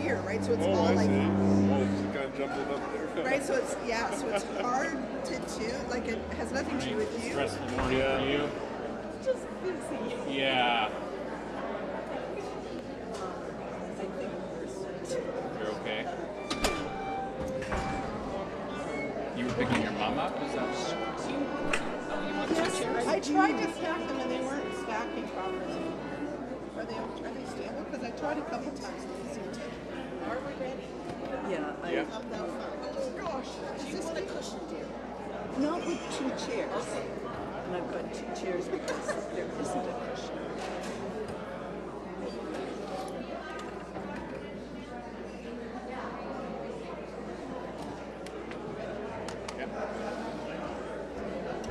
here, right? So it's Oh, all I like, see. Oh, she kind of jumped it up there. right? So it's so it's hard to do. Like it has nothing to do with you. Stressful morning for you? Just busy. Yeah. I think You're okay. You were picking your mom up? Is that yes, I tried to stack them and they weren't stacking properly. Are they stable? Because I tried a couple times. Are we ready? Yeah, Yeah. Oh gosh. Do you want a cushion, dear? Not with 2 chairs. And I've got 2 chairs because there isn't a cushion.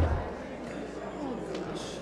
Oh gosh.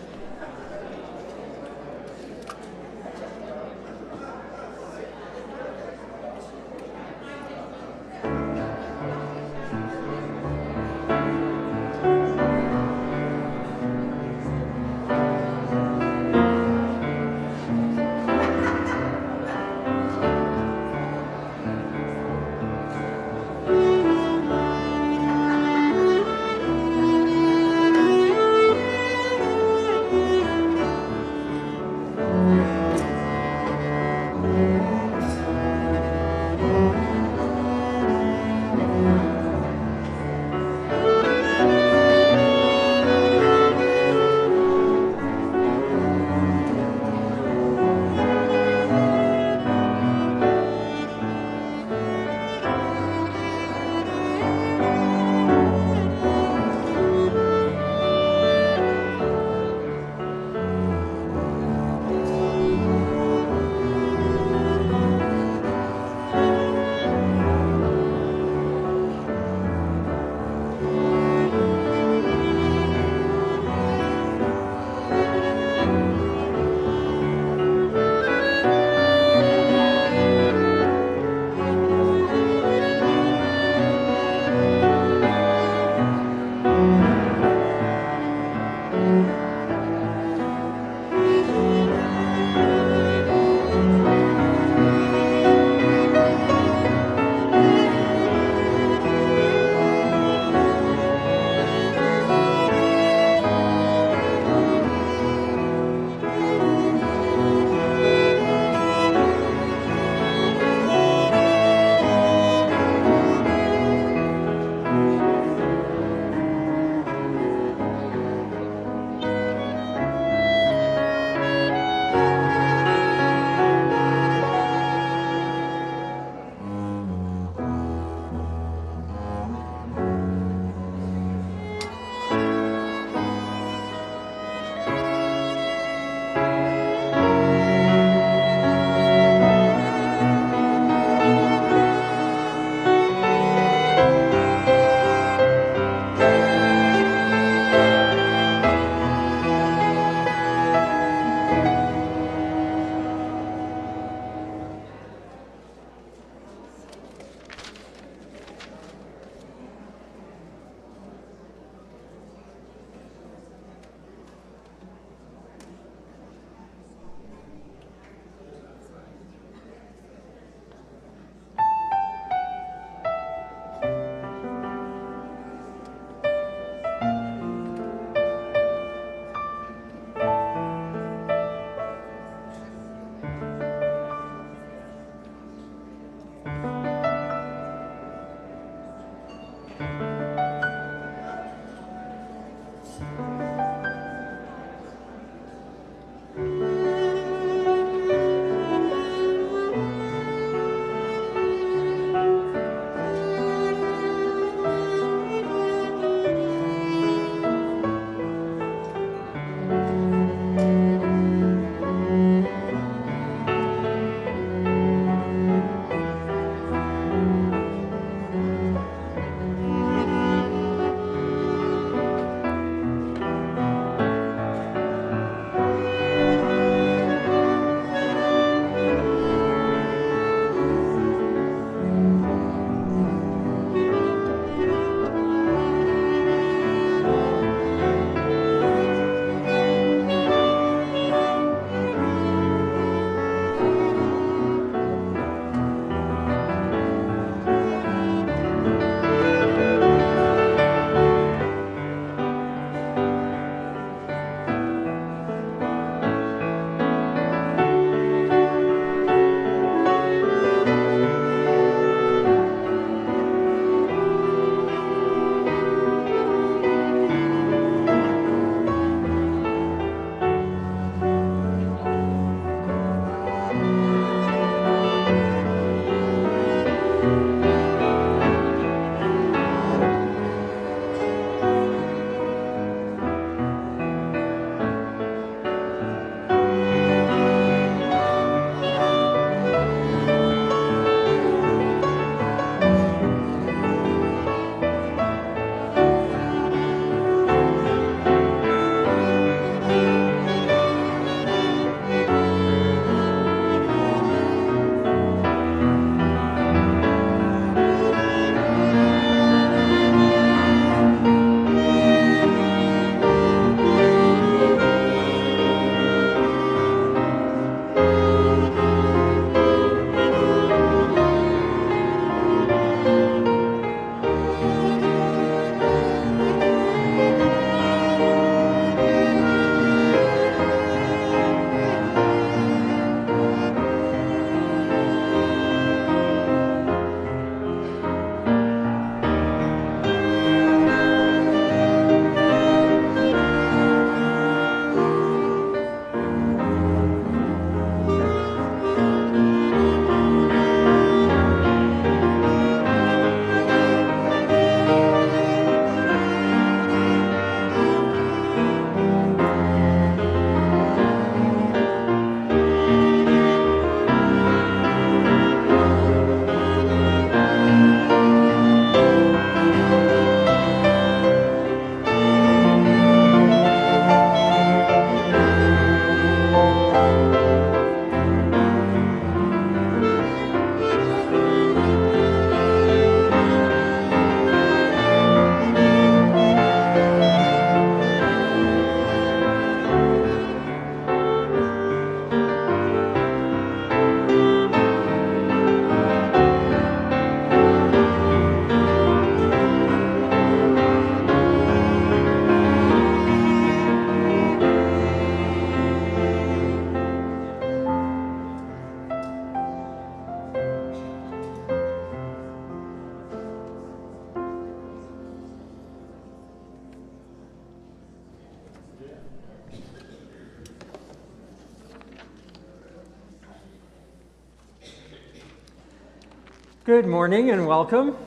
Good morning and welcome.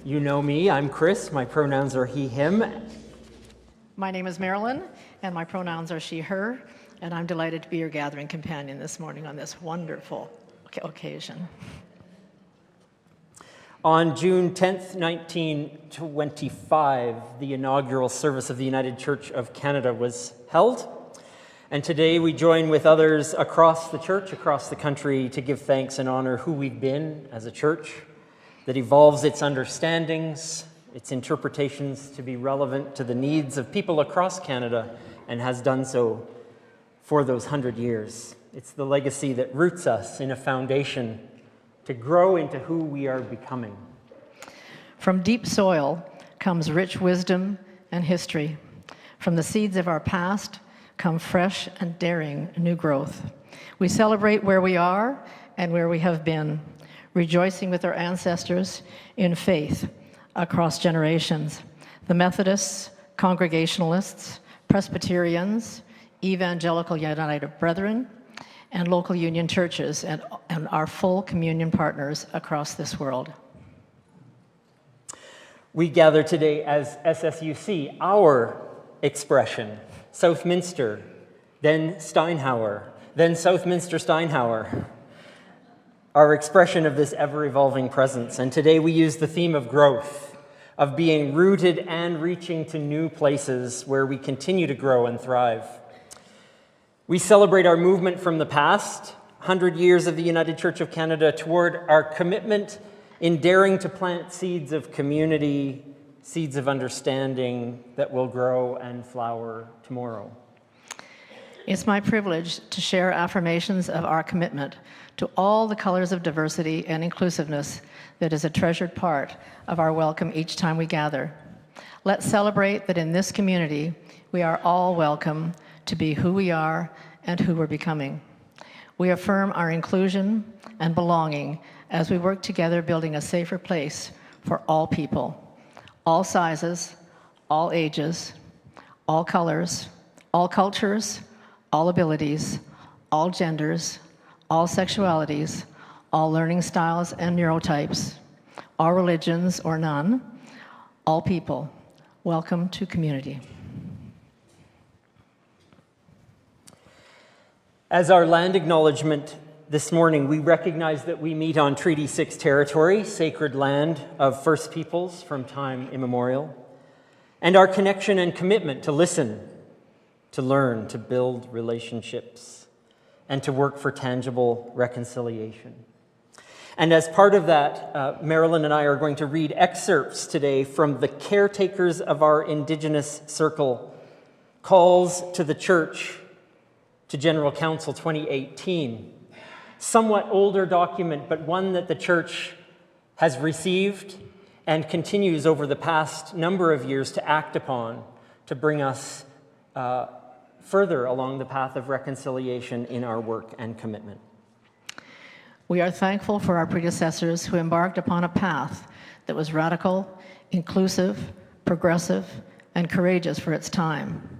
You know me, I'm Chris. My pronouns are he, him. My name is Marilyn, and my pronouns are she, her, and I'm delighted to be your gathering companion this morning on this wonderful occasion. On June 10th, 1925, the inaugural service of the United Church of Canada was held. And today we join with others across the church, across the country, to give thanks and honor who we've been as a church that evolves its understandings, its interpretations to be relevant to the needs of people across Canada, and has done so for those 100 years. It's the legacy that roots us in a foundation to grow into who we are becoming. From deep soil comes rich wisdom and history. From the seeds of our past come fresh and daring new growth. We celebrate where we are and where we have been, rejoicing with our ancestors in faith across generations. The Methodists, Congregationalists, Presbyterians, Evangelical United Brethren, and local union churches, and our full communion partners across this world. We gather today as SSUC, our expression, Southminster, then Steinhauer, then Southminster Steinhauer, our expression of this ever-evolving presence. And today we use the theme of growth, of being rooted and reaching to new places where we continue to grow and thrive. We celebrate our movement from the past, 100 years of the United Church of Canada, toward our commitment in daring to plant seeds of community, seeds of understanding that will grow and flower tomorrow. It's my privilege to share affirmations of our commitment to all the colors of diversity and inclusiveness that is a treasured part of our welcome each time we gather. Let's celebrate that in this community, we are all welcome to be who we are and who we're becoming. We affirm our inclusion and belonging as we work together building a safer place for all people, all sizes, all ages, all colors, all cultures, all abilities, all genders, all sexualities, all learning styles and neurotypes, all religions or none, all people. Welcome to community. As our land acknowledgement this morning, we recognize that we meet on Treaty 6 territory, sacred land of First Peoples from time immemorial, and our connection and commitment to listen, to learn, to build relationships, and to work for tangible reconciliation. And as part of that, Marilyn and I are going to read excerpts today from the Caretakers of Our Indigenous Circle, Calls to the Church to General Council 2018. Somewhat older document, but one that the church has received and continues over the past number of years to act upon to bring us further along the path of reconciliation in our work and commitment. We are thankful for our predecessors who embarked upon a path that was radical, inclusive, progressive, and courageous for its time.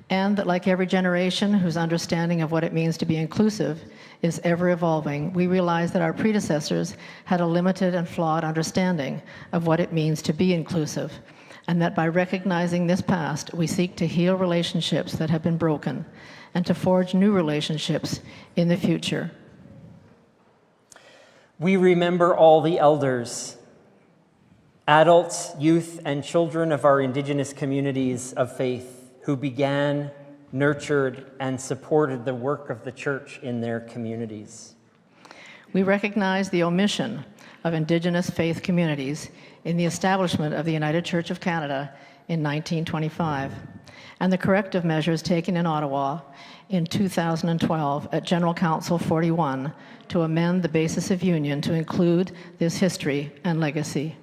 And that like every generation whose understanding of what it means to be inclusive is ever evolving, we realize that our predecessors had a limited and flawed understanding of what it means to be inclusive, and that by recognizing this past, we seek to heal relationships that have been broken and to forge new relationships in the future. We remember all the elders, adults, youth, and children of our Indigenous communities of faith who began, nurtured, and supported the work of the church in their communities. We recognize the omission of Indigenous faith communities in the establishment of the United Church of Canada in 1925, and the corrective measures taken in Ottawa in 2012 at General Council 41 to amend the basis of union to include this history and legacy.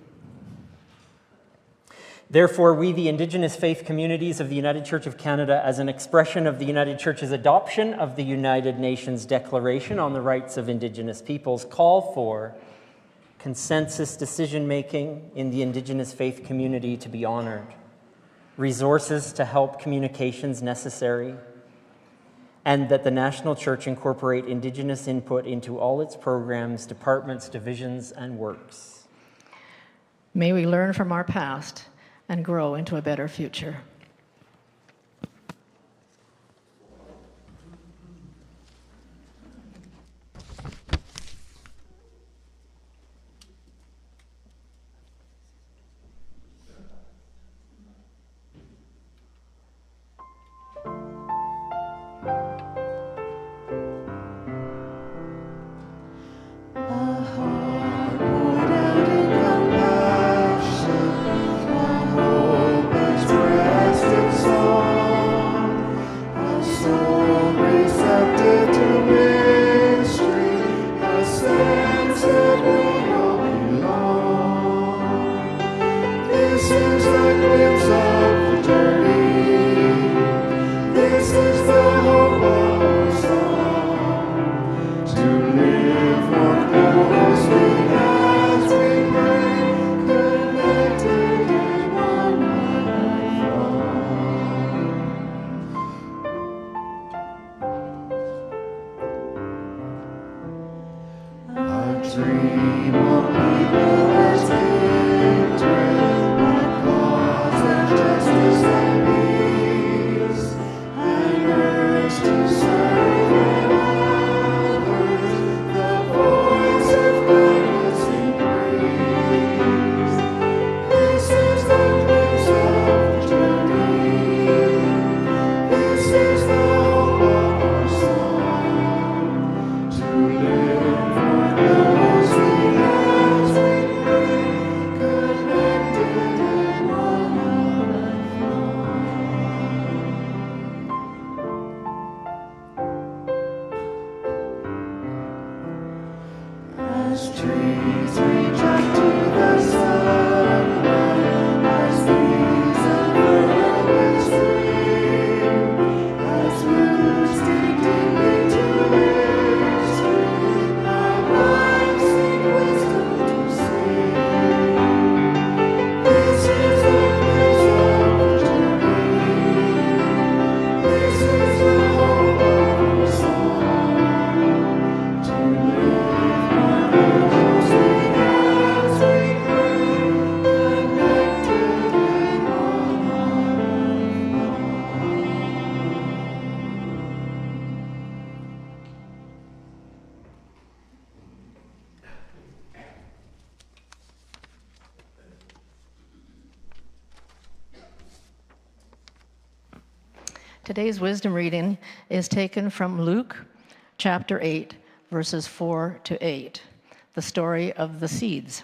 Therefore, we, the Indigenous faith communities of the United Church of Canada, as an expression of the United Church's adoption of the United Nations Declaration on the Rights of Indigenous Peoples, call for consensus decision-making in the Indigenous faith community to be honored, resources to help communications necessary, and that the National Church incorporate Indigenous input into all its programs, departments, divisions, and works. May we learn from our past and grow into a better future. Today's wisdom reading is taken from Luke chapter 8, verses 4 to 8, the story of the seeds.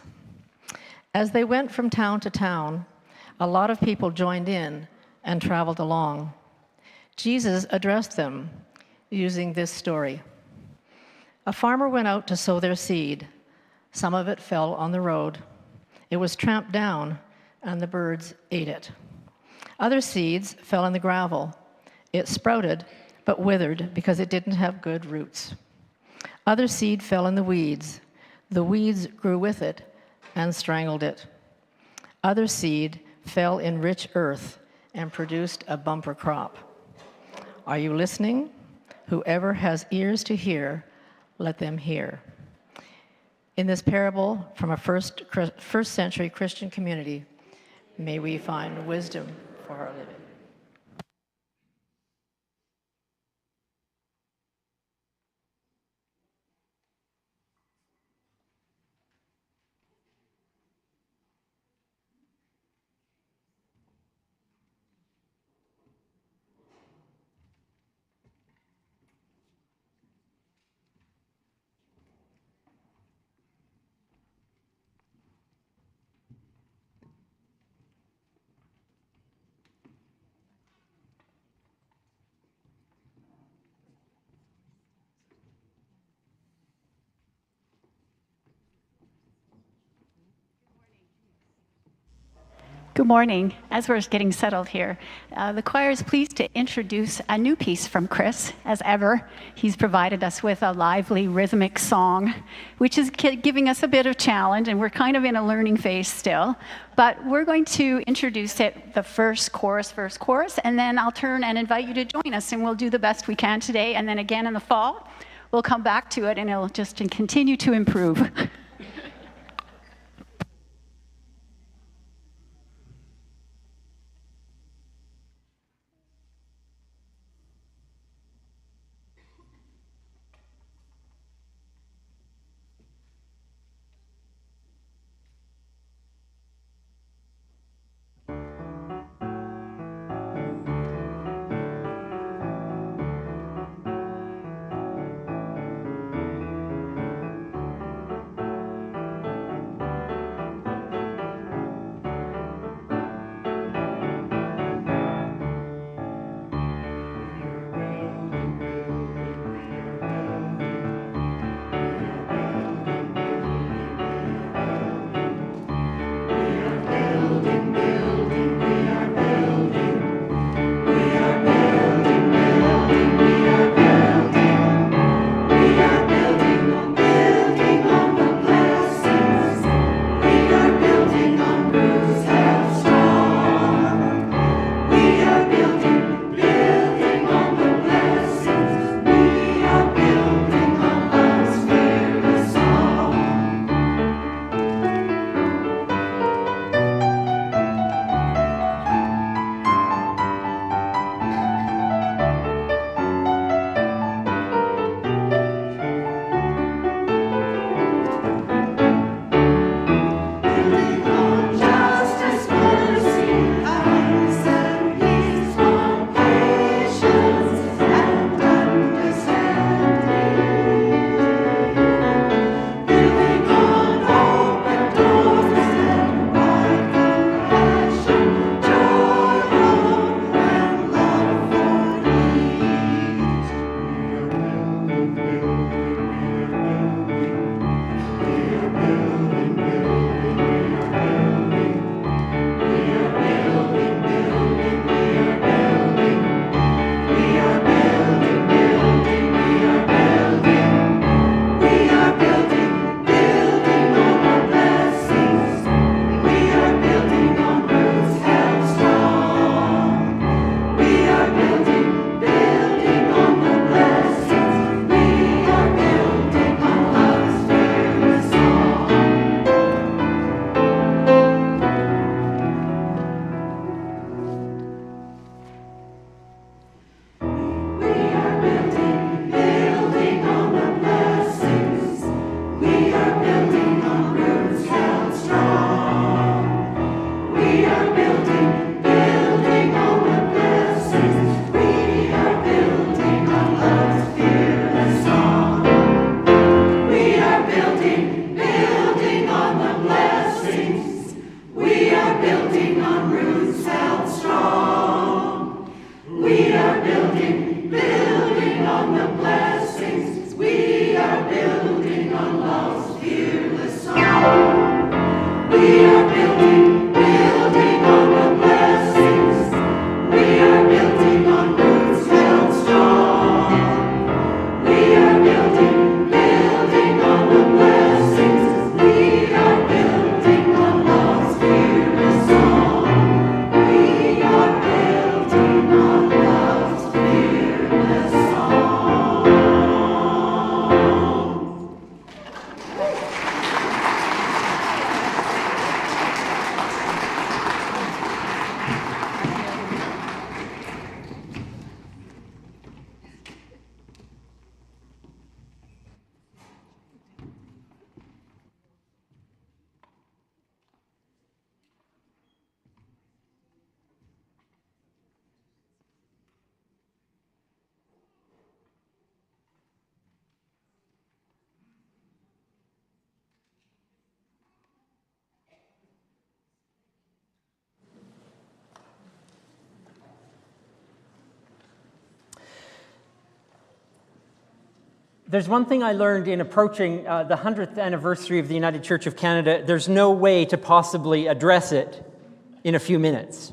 As they went from town to town, a lot of people joined in and traveled along. Jesus addressed them using this story. A farmer went out to sow their seed. Some of it fell on the road. It was tramped down, and the birds ate it. Other seeds fell in the gravel. It sprouted, but withered because it didn't have good roots. Other seed fell in the weeds. The weeds grew with it and strangled it. Other seed fell in rich earth and produced a bumper crop. Are you listening? Whoever has ears to hear, let them hear. In this parable from a first century Christian community, may we find wisdom for our living. Good morning. As we're getting settled here, the choir is pleased to introduce a new piece from Chris. As ever, he's provided us with a lively rhythmic song, which is giving us a bit of challenge, and we're kind of in a learning phase still. But we're going to introduce it, the first chorus, and then I'll turn and invite you to join us, and we'll do the best we can today. And then again in the fall, we'll come back to it, and it'll just continue to improve. There's one thing I learned in approaching the 100th anniversary of the United Church of Canada. There's no way to possibly address it in a few minutes.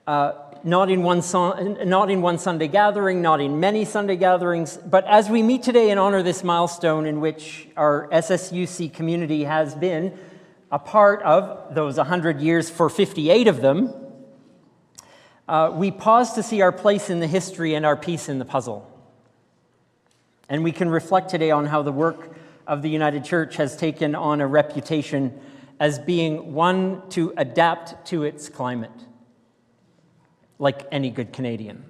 Not in one Sunday gathering, not in many Sunday gatherings, but as we meet today and honor this milestone in which our SSUC community has been a part of those 100 years for 58 of them, we pause to see our place in the history and our piece in the puzzle. And we can reflect today on how the work of the United Church has taken on a reputation as being one to adapt to its climate, like any good Canadian.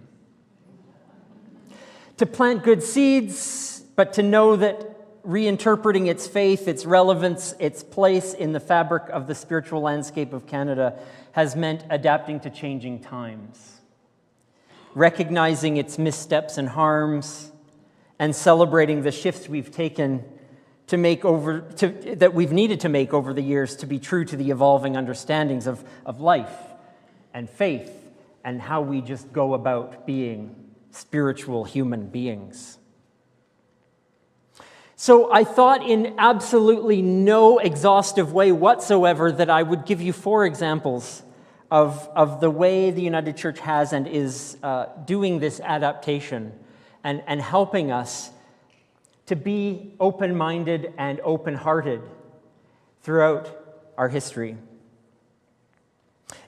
To plant good seeds, but to know that reinterpreting its faith, its relevance, its place in the fabric of the spiritual landscape of Canada has meant adapting to changing times, recognizing its missteps and harms, and celebrating the shifts we've taken that we've needed to make over the years to be true to the evolving understandings of life and faith and how we just go about being spiritual human beings. So I thought in absolutely no exhaustive way whatsoever that I would give you 4 examples of the way the United Church has and is doing this adaptation and helping us to be open-minded and open-hearted throughout our history.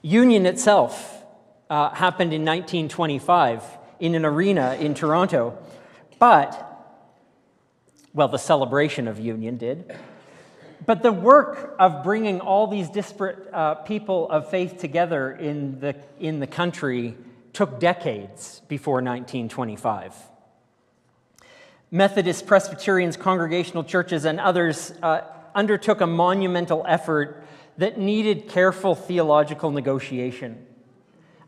Union itself happened in 1925 in an arena in Toronto, but, well, the celebration of Union did, but the work of bringing all these disparate people of faith together in the country took decades before 1925. Methodists, Presbyterians, Congregational churches, and others undertook a monumental effort that needed careful theological negotiation.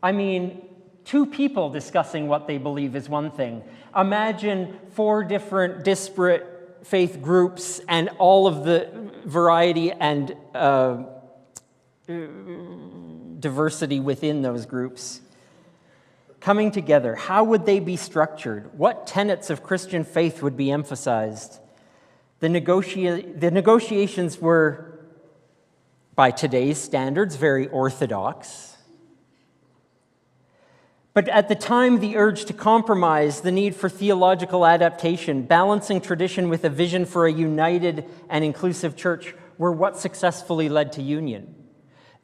I mean, 2 people discussing what they believe is one thing. Imagine 4 different disparate faith groups and all of the variety and diversity within those groups coming together. How would they be structured? What tenets of Christian faith would be emphasized? The negotiations were, by today's standards, very orthodox. But at the time, the urge to compromise, the need for theological adaptation, balancing tradition with a vision for a united and inclusive church were what successfully led to union.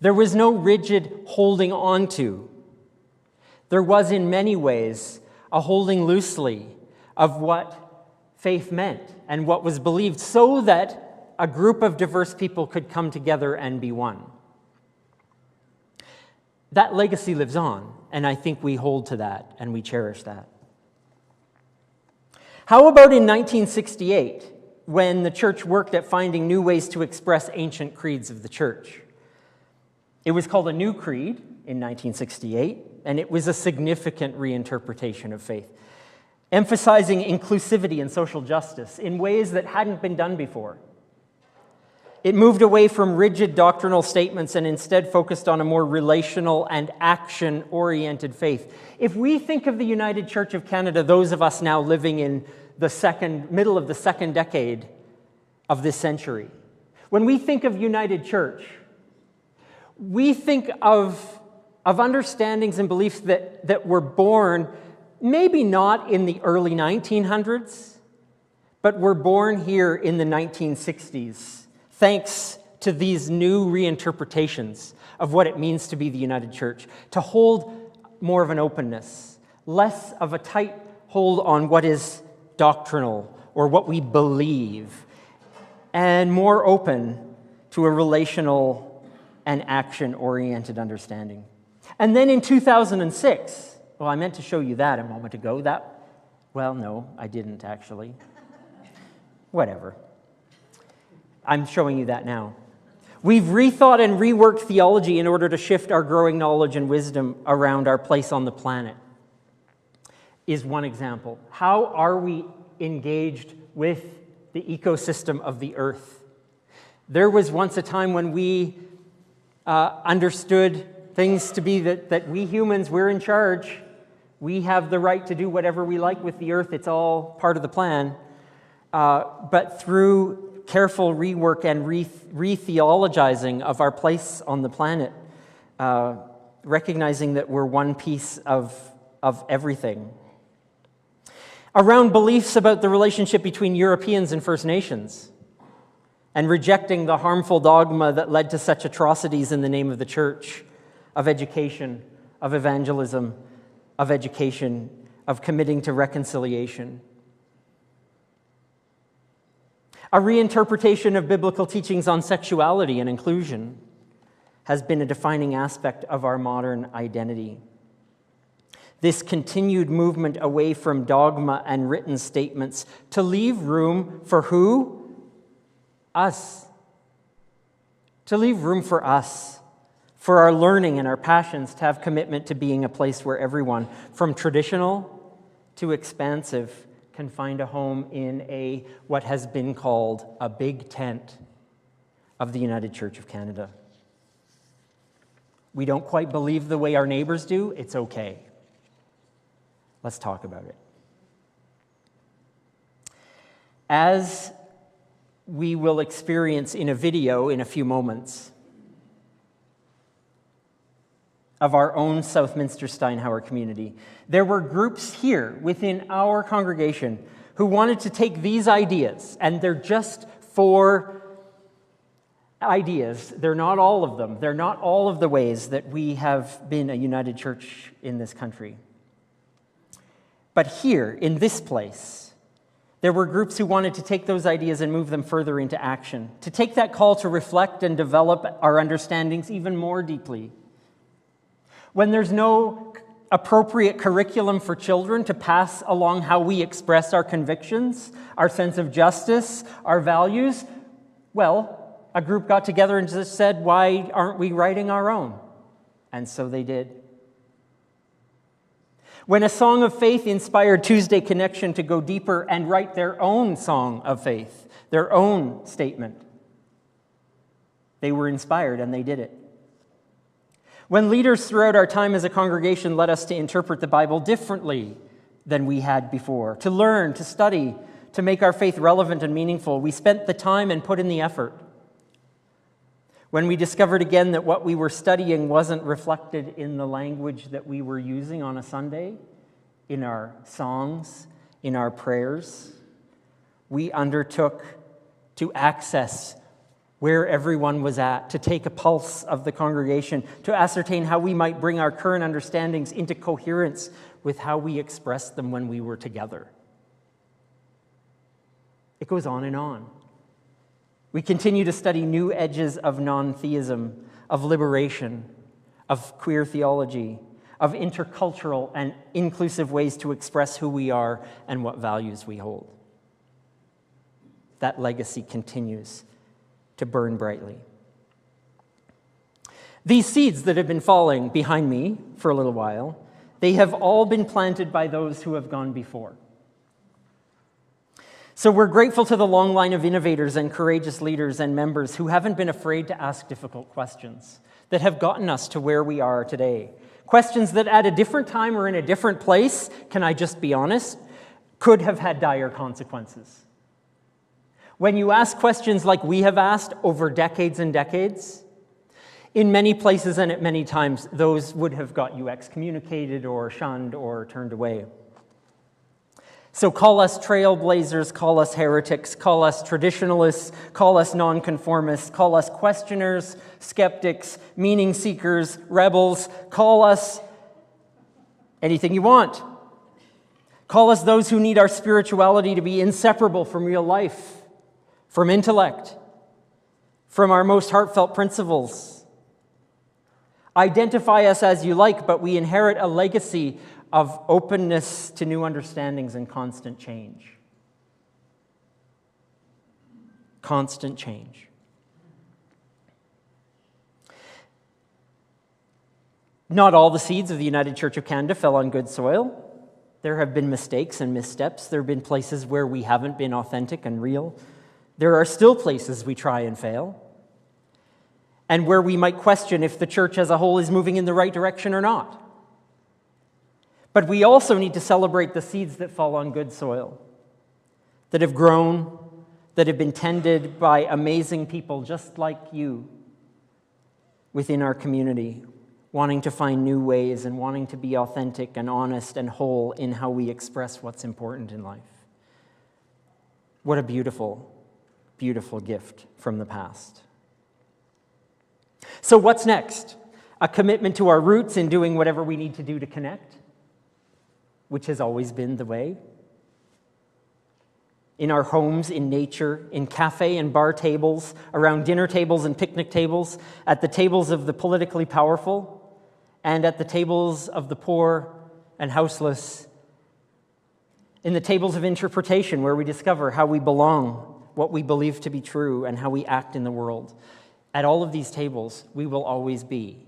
There was no rigid holding on to. There was, in many ways, a holding loosely of what faith meant and what was believed so that a group of diverse people could come together and be one. That legacy lives on, and I think we hold to that and we cherish that. How about in 1968, when the church worked at finding new ways to express ancient creeds of the church? It was called a New Creed in 1968, and it was a significant reinterpretation of faith, emphasizing inclusivity and social justice in ways that hadn't been done before. It moved away from rigid doctrinal statements and instead focused on a more relational and action-oriented faith. If we think of the United Church of Canada, those of us now living in the middle of the second decade of this century, when we think of United Church, we think of understandings and beliefs that were born maybe not in the early 1900s, but were born here in the 1960s, thanks to these new reinterpretations of what it means to be the United Church, to hold more of an openness, less of a tight hold on what is doctrinal or what we believe, and more open to a relational and action-oriented understanding. And then in 2006, well, I meant to show you that a moment ago. Well, no, I didn't actually. Whatever. I'm showing you that now. We've rethought and reworked theology in order to shift our growing knowledge and wisdom around our place on the planet, is one example. How are we engaged with the ecosystem of the earth? There was once a time when we understood things to be that we humans, we're in charge. We have the right to do whatever we like with the earth. It's all part of the plan. But through careful rework and re-theologizing of our place on the planet, recognizing that we're one piece of everything. Around beliefs about the relationship between Europeans and First Nations, and rejecting the harmful dogma that led to such atrocities in the name of the church, of education, of evangelism, of education, of committing to reconciliation. A reinterpretation of biblical teachings on sexuality and inclusion has been a defining aspect of our modern identity. This continued movement away from dogma and written statements to leave room for who? Us. To leave room for us, for our learning and our passions, to have commitment to being a place where everyone, from traditional to expansive, can find a home in what has been called a big tent of the United Church of Canada. We don't quite believe the way our neighbors do. It's okay. Let's talk about it. As we will experience in a video in a few moments of our own Southminster Steinhauer community, there were groups here within our congregation who wanted to take these ideas, and they're just 4 ideas. They're not all of them. They're not all of the ways that we have been a united church in this country. But here, in this place, there were groups who wanted to take those ideas and move them further into action, to take that call to reflect and develop our understandings even more deeply. When there's no appropriate curriculum for children to pass along how we express our convictions, our sense of justice, our values, well, a group got together and just said, why aren't we writing our own? And so they did. When a song of faith inspired Tuesday Connection to go deeper and write their own song of faith, their own statement, they were inspired and they did it. When leaders throughout our time as a congregation led us to interpret the Bible differently than we had before, to learn, to study, to make our faith relevant and meaningful, we spent the time and put in the effort. When we discovered again that what we were studying wasn't reflected in the language that we were using on a Sunday, in our songs, in our prayers, we undertook to access where everyone was at, to take a pulse of the congregation, to ascertain how we might bring our current understandings into coherence with how we expressed them when we were together. It goes on and on. We continue to study new edges of non-theism, of liberation, of queer theology, of intercultural and inclusive ways to express who we are and what values we hold. That legacy continues to burn brightly. These seeds that have been falling behind me for a little while, they have all been planted by those who have gone before. So we're grateful to the long line of innovators and courageous leaders and members who haven't been afraid to ask difficult questions that have gotten us to where we are today. Questions that at a different time or in a different place, can I just be honest, could have had dire consequences. When you ask questions like we have asked over decades and decades, in many places and at many times, those would have got you excommunicated or shunned or turned away. So call us trailblazers, call us heretics, call us traditionalists, call us nonconformists, call us questioners, skeptics, meaning seekers, rebels, call us anything you want. Call us those who need our spirituality to be inseparable from real life, from intellect, from our most heartfelt principles. Identify us as you like, but we inherit a legacy of openness to new understandings and constant change. Constant change. Not all the seeds of the United Church of Canada fell on good soil. There have been mistakes and missteps. There have been places where we haven't been authentic and real. There are still places we try and fail, and where we might question if the church as a whole is moving in the right direction or not. But we also need to celebrate the seeds that fall on good soil, that have grown, that have been tended by amazing people just like you within our community, wanting to find new ways and wanting to be authentic and honest and whole in how we express what's important in life. What a beautiful, beautiful gift from the past. So what's next? A commitment to our roots in doing whatever we need to do to connect, which has always been the way. In our homes, in nature, in cafe and bar tables, around dinner tables and picnic tables, at the tables of the politically powerful, and at the tables of the poor and houseless, in the tables of interpretation where we discover how we belong, what we believe to be true, and how we act in the world. At all of these tables, we will always be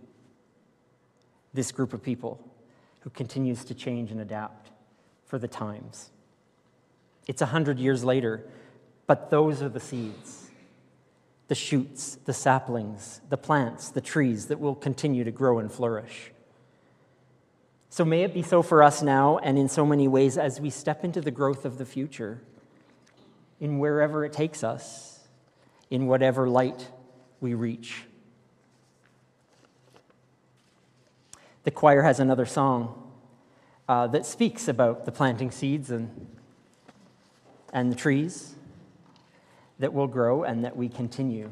this group of people who continues to change and adapt for the times. It's 100 years later, but those are the seeds, the shoots, the saplings, the plants, the trees that will continue to grow and flourish. So may it be so for us now and in so many ways as we step into the growth of the future, in wherever it takes us, in whatever light we reach. The choir has another song that speaks about the planting seeds and the trees that will grow and that we continue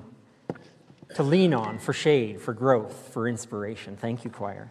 to lean on for shade, for growth, for inspiration. Thank you, choir.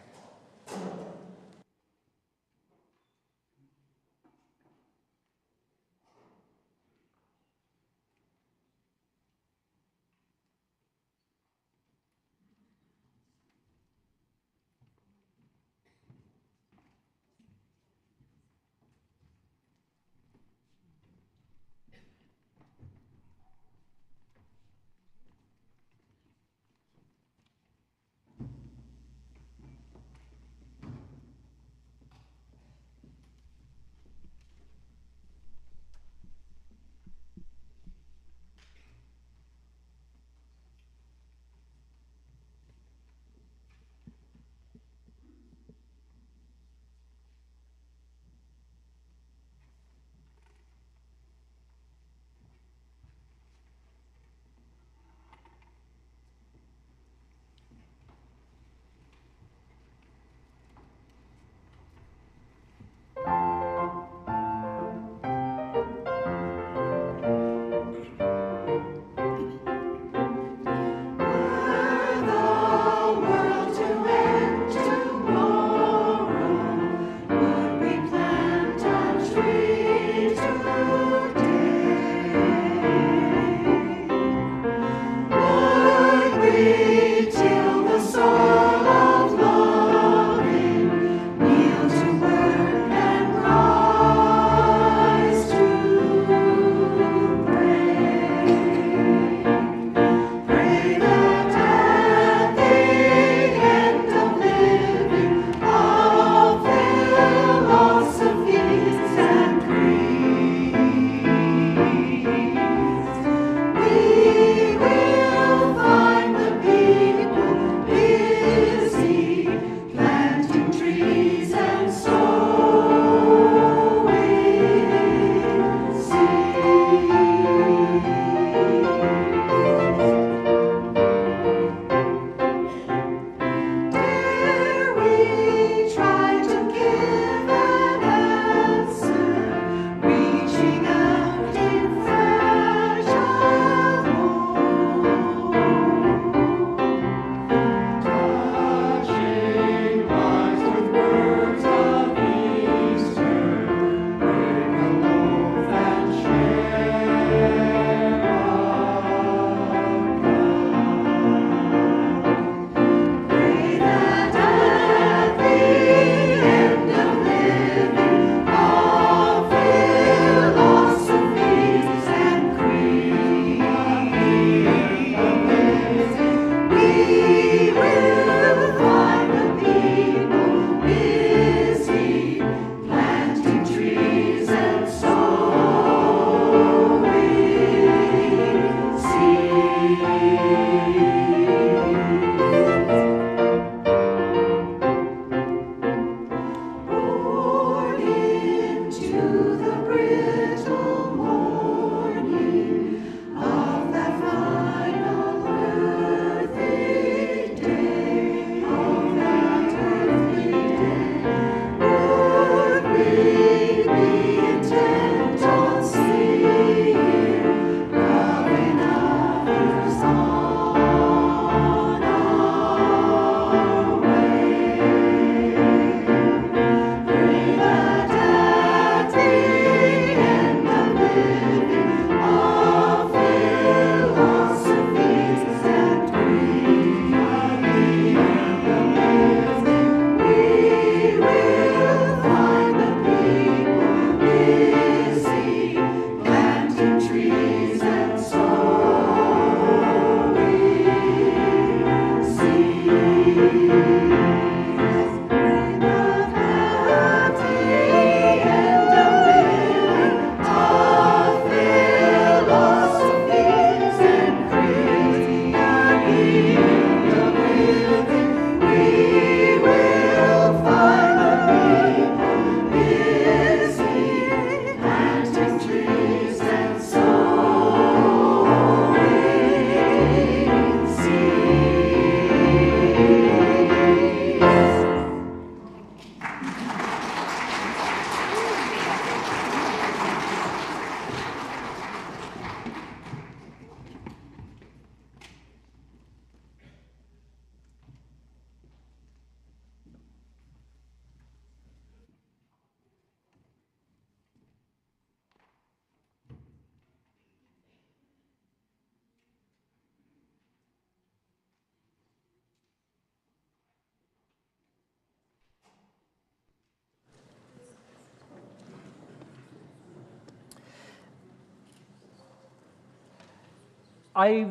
I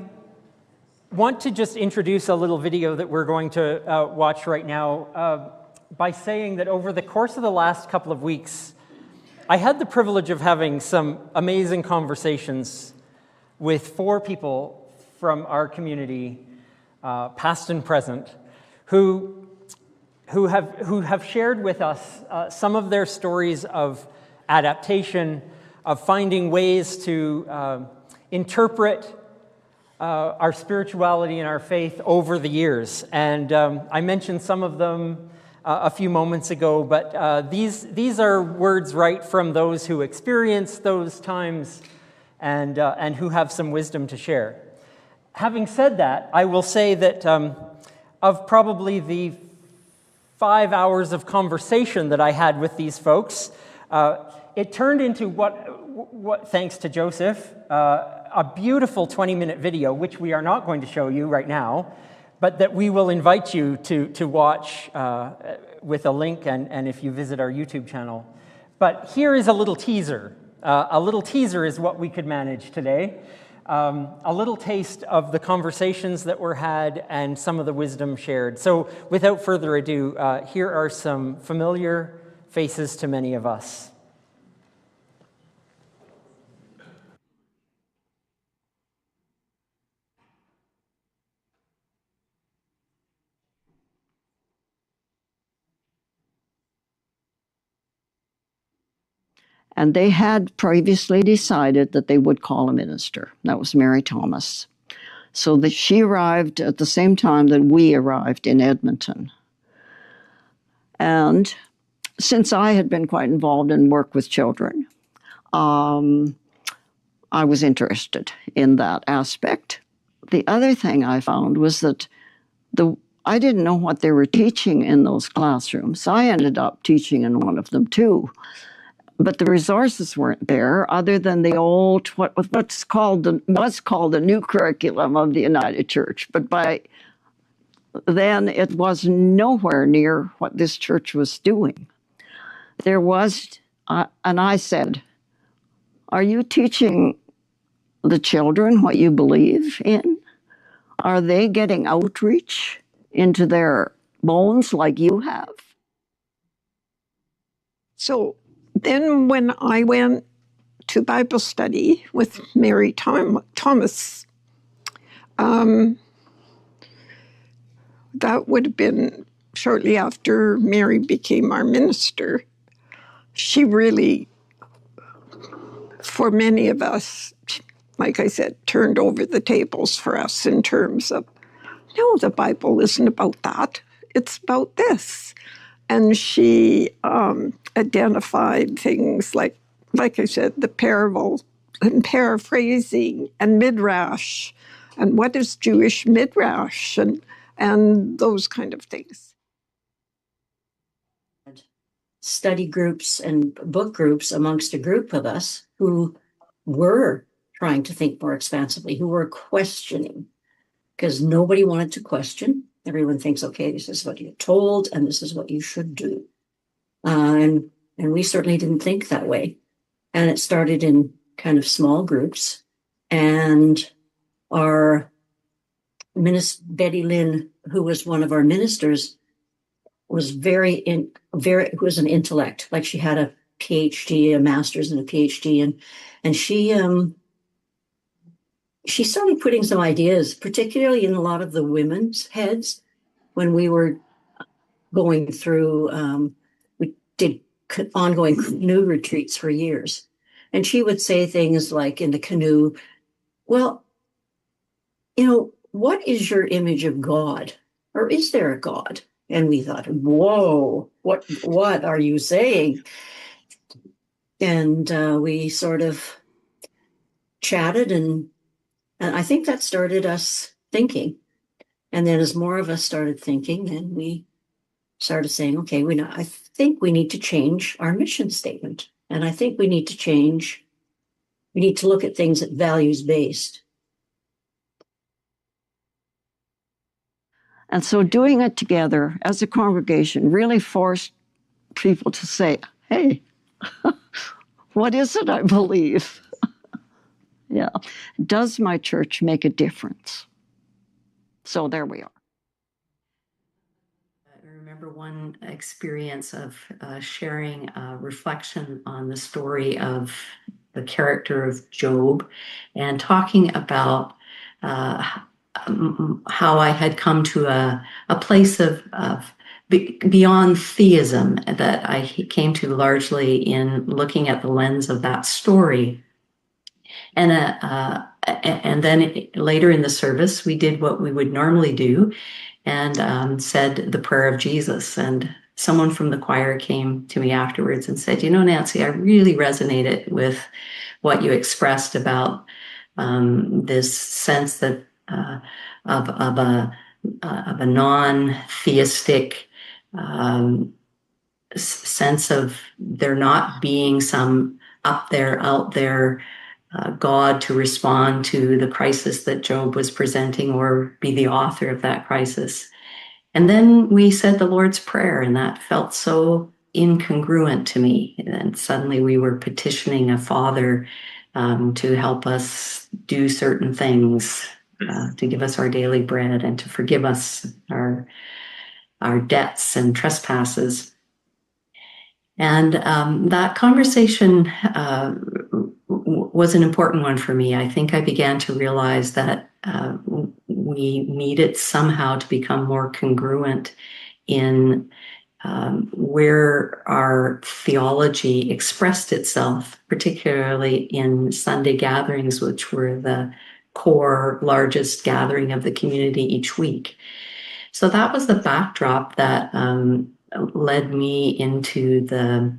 want to just introduce a little video that we're going to watch right now by saying that over the course of the last couple of weeks, I had the privilege of having some amazing conversations with 4 people from our community, past and present, who have shared with us some of their stories of adaptation, of finding ways to interpret our spirituality and our faith over the years. And I mentioned some of them a few moments ago, but these are words right from those who experienced those times and who have some wisdom to share. Having said that, I will say that of probably the 5 hours of conversation that I had with these folks, it turned into what thanks to Joseph, a beautiful 20-minute video, which we are not going to show you right now, but that we will invite you to watch with a link and if you visit our YouTube channel. But here is a little teaser. A little teaser is what we could manage today. A little taste of the conversations that were had and some of the wisdom shared. So without further ado, here are some familiar faces to many of us. And they had previously decided that they would call a minister. That was Mary Thomas. So that she arrived at the same time that we arrived in Edmonton. And since I had been quite involved in work with children, I was interested in that aspect. The other thing I found was that I didn't know what they were teaching in those classrooms. I ended up teaching in one of them too. But the resources weren't there other than the old, what's called the new curriculum of the United Church. But by then, it was nowhere near what this church was doing. There was, and I said, are you teaching the children what you believe in? Are they getting outreach into their bones like you have? So then when I went to Bible study with Mary Thomas, that would have been shortly after Mary became our minister. She really, for many of us, like I said, turned over the tables for us in terms of, no, the Bible isn't about that. It's about this. And she identified things like I said, the parable and paraphrasing and midrash, and what is Jewish midrash, and those kind of things. Study groups and book groups amongst a group of us who were trying to think more expansively, who were questioning, because nobody wanted to question. Everyone thinks, okay, this is what you're told, and this is what you should do. And we certainly didn't think that way. And it started in kind of small groups. And our minister, Betty Lynn, who was one of our ministers, was who was an intellect. Like she had a PhD, a master's and a PhD. And she started putting some ideas, particularly in a lot of the women's heads, when we were going through, we did ongoing canoe retreats for years. And she would say things like in the canoe, well, what is your image of God? Or is there a God? And we thought, whoa, what are you saying? And we sort of chatted, and I think that started us thinking. And then as more of us started thinking, then we started saying, okay, I think we need to change our mission statement. And I think we need to look at things at values-based. And so doing it together as a congregation really forced people to say, hey, what is it I believe? Yeah. Does my church make a difference? So there we are. I remember one experience of sharing a reflection on the story of the character of Job and talking about how I had come to a place of beyond theism that I came to largely in looking at the lens of that story. And then later in the service, we did what we would normally do and said the prayer of Jesus. And someone from the choir came to me afterwards and said, Nancy, I really resonated with what you expressed about this sense that of a non-theistic sense of there not being some out there God to respond to the crisis that Job was presenting or be the author of that crisis. And then we said the Lord's Prayer, and that felt so incongruent to me. And suddenly we were petitioning a Father to help us do certain things, to give us our daily bread and to forgive us our debts and trespasses. And that conversation was an important one for me. I think I began to realize that we needed somehow to become more congruent in where our theology expressed itself, particularly in Sunday gatherings, which were the core, largest gathering of the community each week. So that was the backdrop that led me into the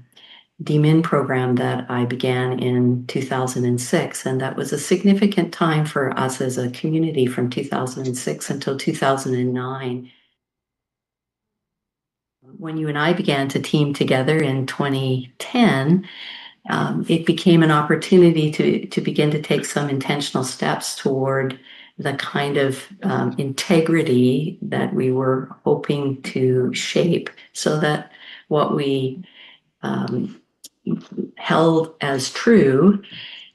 DMIN program that I began in 2006. And that was a significant time for us as a community from 2006 until 2009. When you and I began to team together in 2010, it became an opportunity to begin to take some intentional steps toward the kind of integrity that we were hoping to shape, so that what we held as true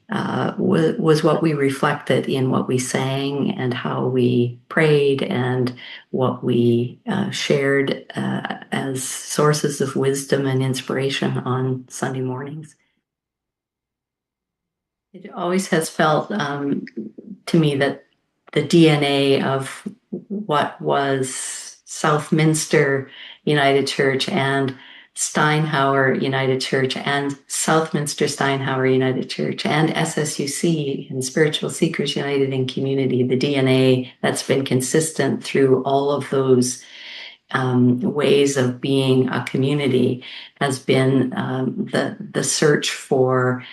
was what we reflected in what we sang and how we prayed and what we shared as sources of wisdom and inspiration on Sunday mornings. It always has felt to me that the DNA of what was Southminster United Church and Steinhauer United Church and Southminster Steinhauer United Church and SSUC and Spiritual Seekers United in Community, the DNA that's been consistent through all of those ways of being a community has been the search for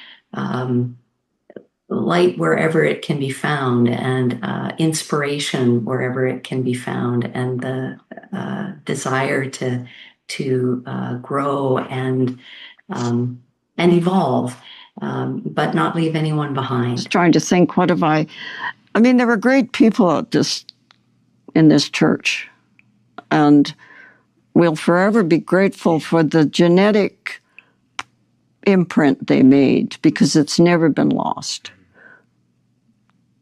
light wherever it can be found and inspiration wherever it can be found, and the desire to grow and evolve, but not leave anyone behind. I was trying to think, what have I mean, there were great people in this church, and we'll forever be grateful for the genetic imprint they made, because it's never been lost.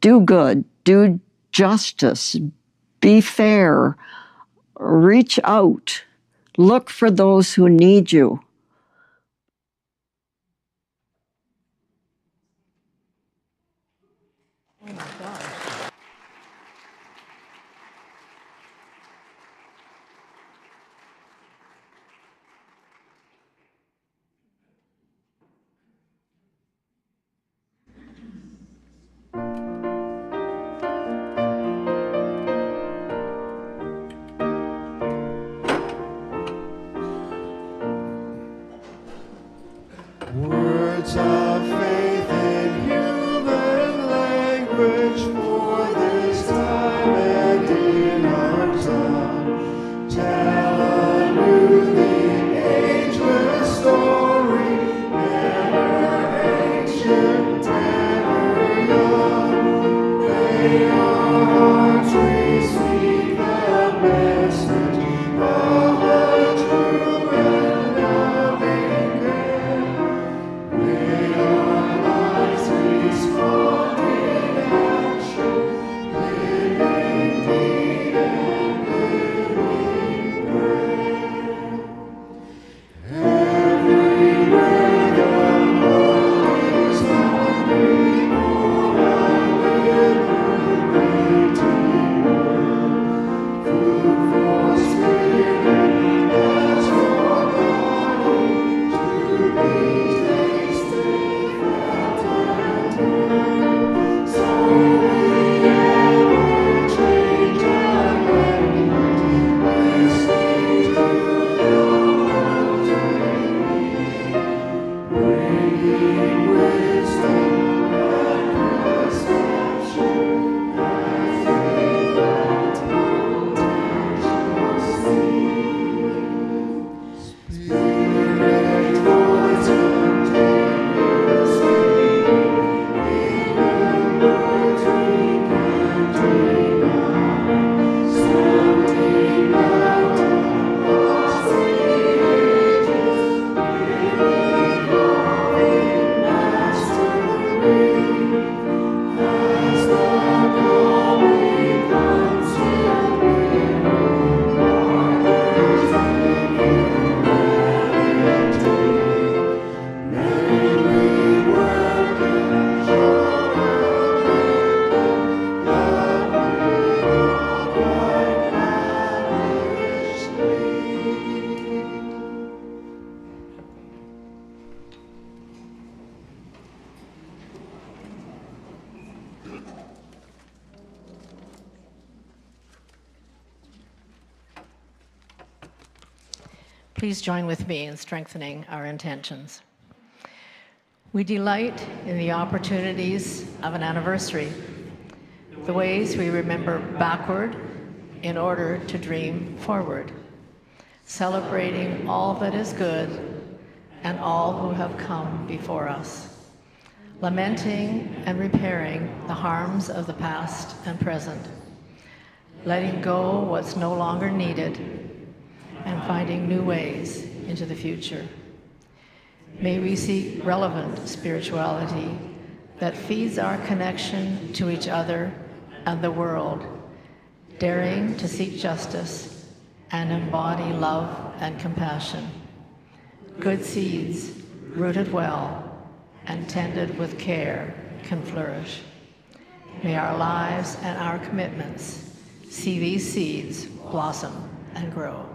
Do good, do justice, be fair, reach out, look for those who need you. Oh my gosh. Words of faith in human language for this time and in our tongue. Tell anew the ageless story, never ancient, ever young. May our hearts receive the message of a true and loving care. May our lives respond Please join with me in strengthening our intentions. We delight in the opportunities of an anniversary, the ways we remember backward in order to dream forward, celebrating all that is good and all who have come before us, lamenting and repairing the harms of the past and present, letting go what's no longer needed, and finding new ways into the future. May we seek relevant spirituality that feeds our connection to each other and the world, daring to seek justice and embody love and compassion. Good seeds, rooted well and tended with care, can flourish. May our lives and our commitments see these seeds blossom and grow.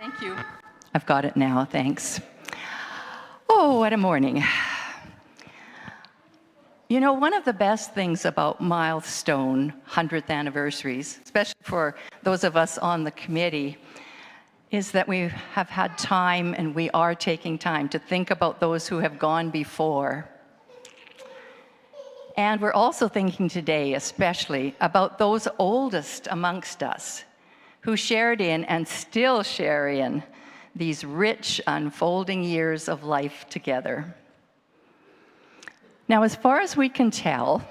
Thank you. I've got it now, thanks. Oh, what a morning. You know, one of the best things about milestone 100th anniversaries, especially for those of us on the committee, is that we have had time and we are taking time to think about those who have gone before. And we're also thinking today, especially, about those oldest amongst us who shared in and still share in these rich, unfolding years of life together. Now, as far as we can tell,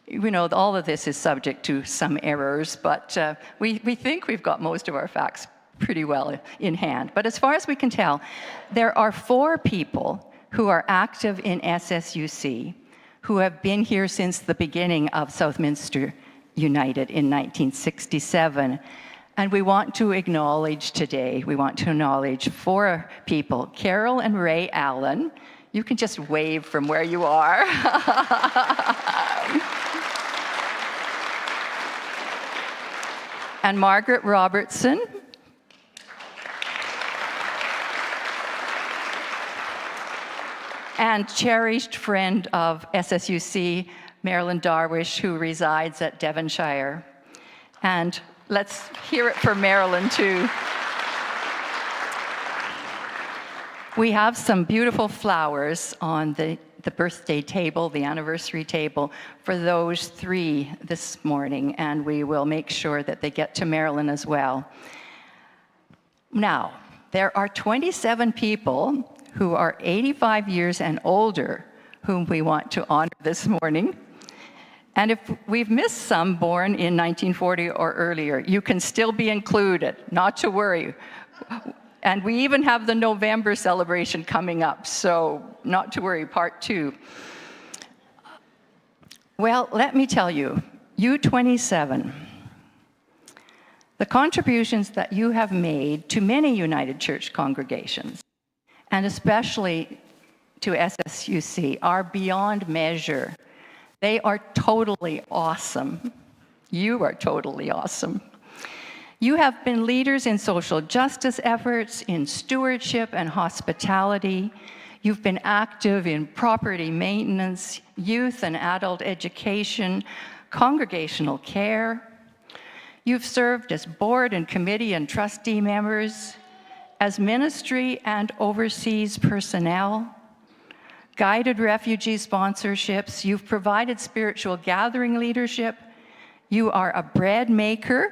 you know, all of this is subject to some errors, but we think we've got most of our facts pretty well in hand. But as far as we can tell, there are 4 people who are active in SSUC who have been here since the beginning of Southminster United in 1967. And we want to acknowledge today, we want to acknowledge 4 people, Carol and Ray Allen. You can just wave from where you are. And Margaret Robertson. And cherished friend of SSUC, Marilyn Darwish, who resides at Devonshire. And let's hear it for Marilyn, too. We have some beautiful flowers on the the birthday table, the anniversary table for those 3 this morning, and we will make sure that they get to Marilyn as well. Now, there are 27 people who are 85 years and older whom we want to honor this morning. And if we've missed some born in 1940 or earlier, you can still be included, not to worry. And we even have the November celebration coming up, so not to worry, part 2. Well, let me tell you, you 27, the contributions that you have made to many United Church congregations, and especially to SSUC, are beyond measure. They are totally awesome. You are totally awesome. You have been leaders in social justice efforts, in stewardship and hospitality. You've been active in property maintenance, youth and adult education, congregational care. You've served as board and committee and trustee members, as ministry and overseas personnel, guided refugee sponsorships. You've provided spiritual gathering leadership. You are a bread maker.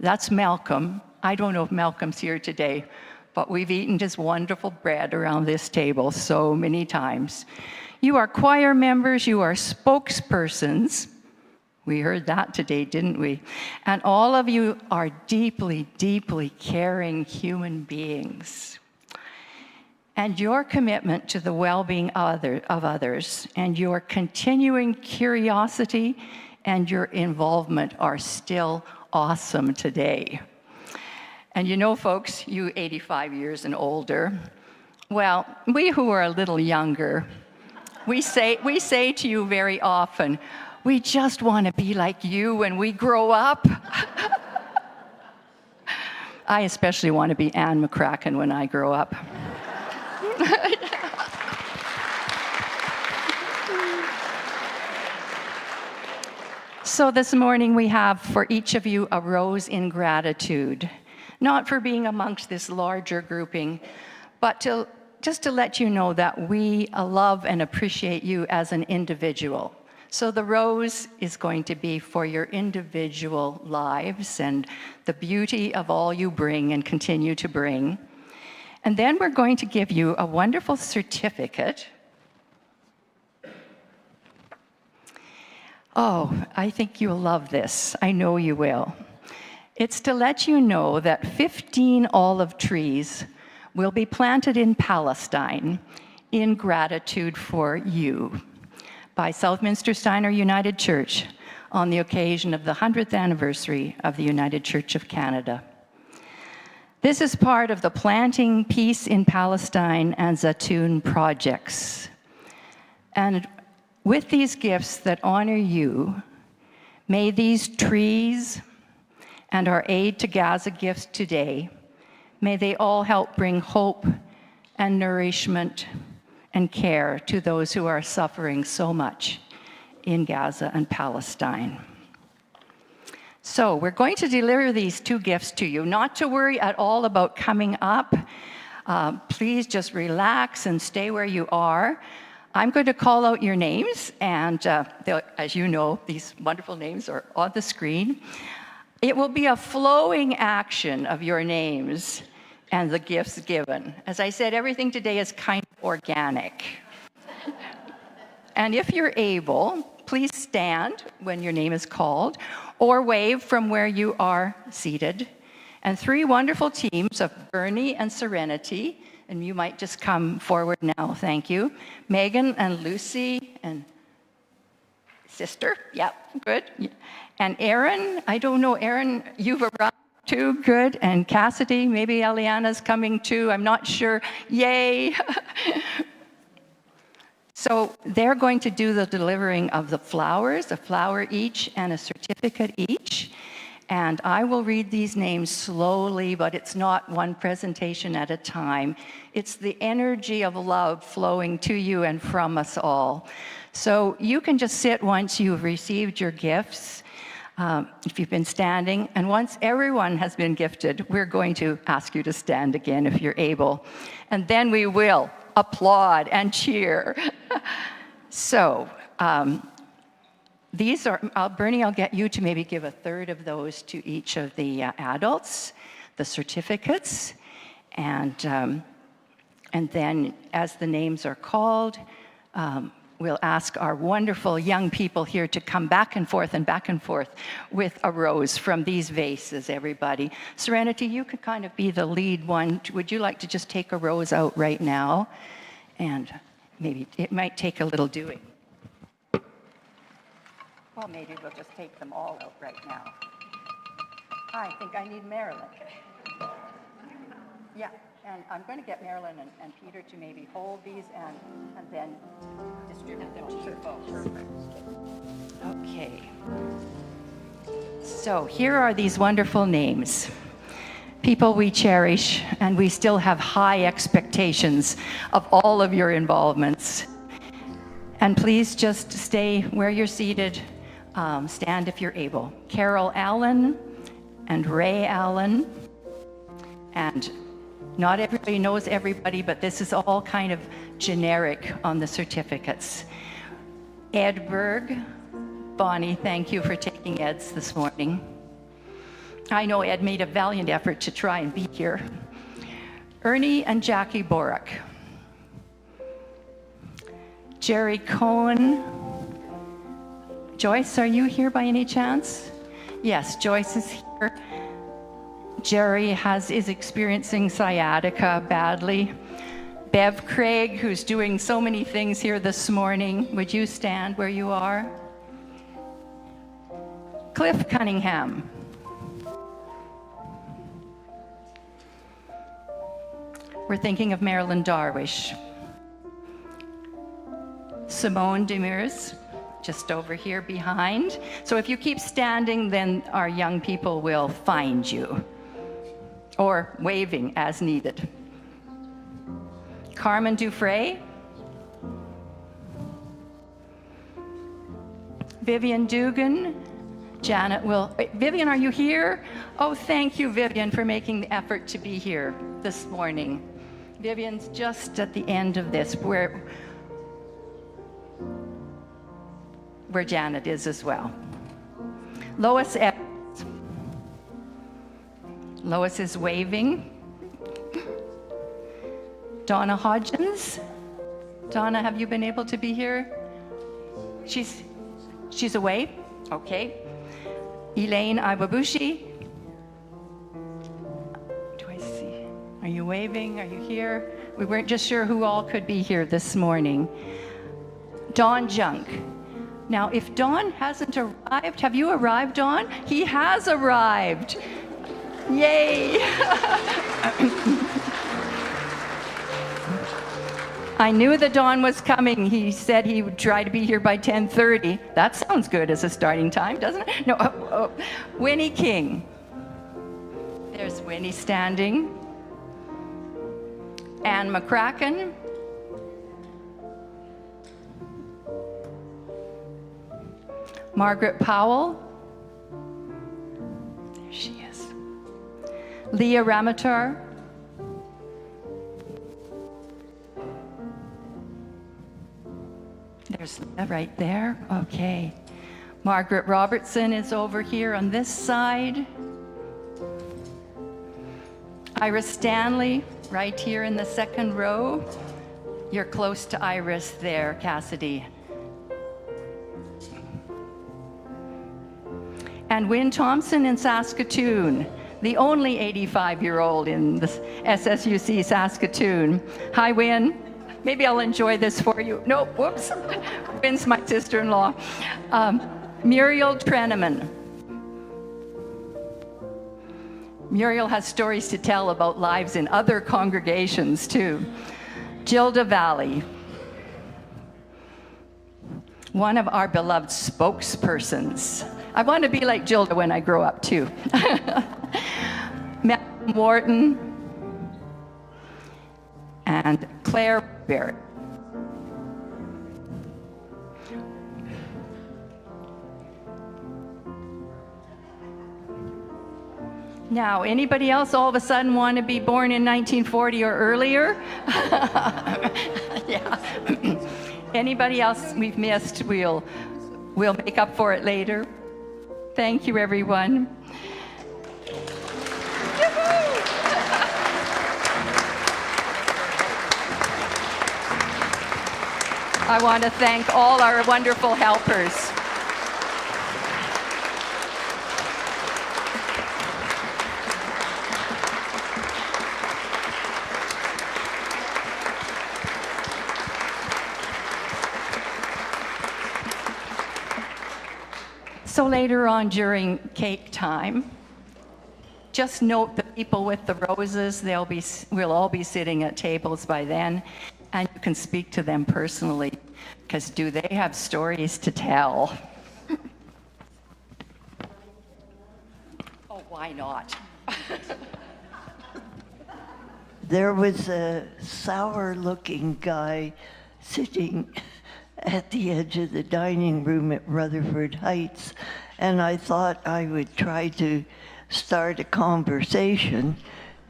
That's Malcolm. I don't know if Malcolm's here today, but we've eaten his wonderful bread around this table so many times. You are choir members. You are spokespersons. We heard that today, didn't we? And all of you are deeply, deeply caring human beings. And your commitment to the well-being of others and your continuing curiosity and your involvement are still awesome today. And you know, folks, you 85 years and older, well, we who are a little younger, we say to you very often, we just want to be like you when we grow up. I especially want to be Anne McCracken when I grow up. So this morning we have for each of you a rose in gratitude, not for being amongst this larger grouping, but just to let you know that we love and appreciate you as an individual. So the rose is going to be for your individual lives and the beauty of all you bring and continue to bring. And then we're going to give you a wonderful certificate. Oh, I think you'll love this. I know you will. It's to let you know that 15 olive trees will be planted in Palestine in gratitude for you by Southminster Steiner United Church on the occasion of the 100th anniversary of the United Church of Canada. This is part of the Planting Peace in Palestine and Zatoun projects. And with these gifts that honor you, may these trees and our aid to Gaza gifts today, may they all help bring hope and nourishment and care to those who are suffering so much in Gaza and Palestine. So we're going to deliver these 2 gifts to you. Not to worry at all about coming up. Please just relax and stay where you are. I'm going to call out your names, and as you know, these wonderful names are on the screen. It will be a flowing action of your names and the gifts given. As I said, everything today is kind of organic. And if you're able, please stand when your name is called, or wave from where you are seated. And 3 wonderful teams of Bernie and Serenity, and you might just come forward now, thank you. Megan and Lucy and sister, yep, good. And Aaron, I don't know, Aaron, you've arrived too, good. And Cassidy, maybe Eliana's coming too, I'm not sure, yay. So they're going to do the delivering of the flowers, a flower each and a certificate each. And I will read these names slowly, but it's not one presentation at a time. It's the energy of love flowing to you and from us all. So you can just sit once you've received your gifts, if you've been standing. And once everyone has been gifted, we're going to ask you to stand again if you're able. And then we will applaud and cheer. So these are, Bernie, I'll get you to maybe give a third of those to each of the adults, the certificates, and then as the names are called, we'll ask our wonderful young people here to come back and forth with a rose from these vases, everybody. Serenity, you could kind of be the lead one. Would you like to just take a rose out right now? And maybe it might take a little doing. Well, maybe we'll just take them all out right now. I think I need Marilyn. Yeah. And I'm going to get Marilyn and Peter to maybe hold these and then distribute them to you folks. Okay. So here are these wonderful names. People we cherish, and we still have high expectations of all of your involvements. And please just stay where you're seated. Stand if you're able. Carol Allen and Ray Allen, and not everybody knows everybody, but this is all kind of generic on the certificates. Ed Berg. Bonnie, thank you for taking Ed's this morning. I know Ed made a valiant effort to try and be here. Ernie and Jackie Borak. Jerry Cohen. Joyce, are you here by any chance? Yes, Joyce is here. Jerry is experiencing sciatica badly. Bev Craig, who's doing so many things here this morning. Would you stand where you are? Cliff Cunningham. We're thinking of Marilyn Darwish. Simone Demers, just over here behind. So if you keep standing, then our young people will find you, or waving as needed. Carmen Dufresne. Vivian Dugan. Janet will, Vivian, are you here? Oh, thank you, Vivian, for making the effort to be here this morning. Vivian's just at the end of this, where Janet is as well. Lois Evans. Lois is waving. Donna Hodgins. Donna, have you been able to be here? She's away? Okay. Elaine Iwabushi. Do I see? Are you waving? Are you here? We weren't just sure who all could be here this morning. Don Junk. Now, if Don hasn't arrived, have you arrived, Don? He has arrived. Yay! I knew that Don was coming. He said he would try to be here by 10:30. That sounds good as a starting time, doesn't it? No, Winnie King. There's Winnie standing. Anne McCracken. Margaret Powell. There she is. Leah Ramatar. There's Leah right there. Okay. Margaret Robertson is over here on this side. Iris Stanley, right here in the second row. You're close to Iris there, Cassidy. And Wynne Thompson in Saskatoon, the only 85-year-old in the SSUC Saskatoon. Hi, Wynne. Maybe I'll enjoy this for you. No, whoops. Wynne's my sister-in-law. Muriel Treneman. Muriel has stories to tell about lives in other congregations, too. Gilda Valley. One of our beloved spokespersons. I want to be like Gilda when I grow up, too. Malcolm Wharton and Claire Barrett. Now, anybody else all of a sudden want to be born in 1940 or earlier? Yeah. Anybody else we've missed, we'll make up for it later. Thank you, everyone. I want to thank all our wonderful helpers. So later on during cake time, just note the people with the roses, we'll all be sitting at tables by then, and you can speak to them personally, because do they have stories to tell? Oh, why not? There was a sour-looking guy sitting at the edge of the dining room at Rutherford Heights, and I thought I would try to start a conversation,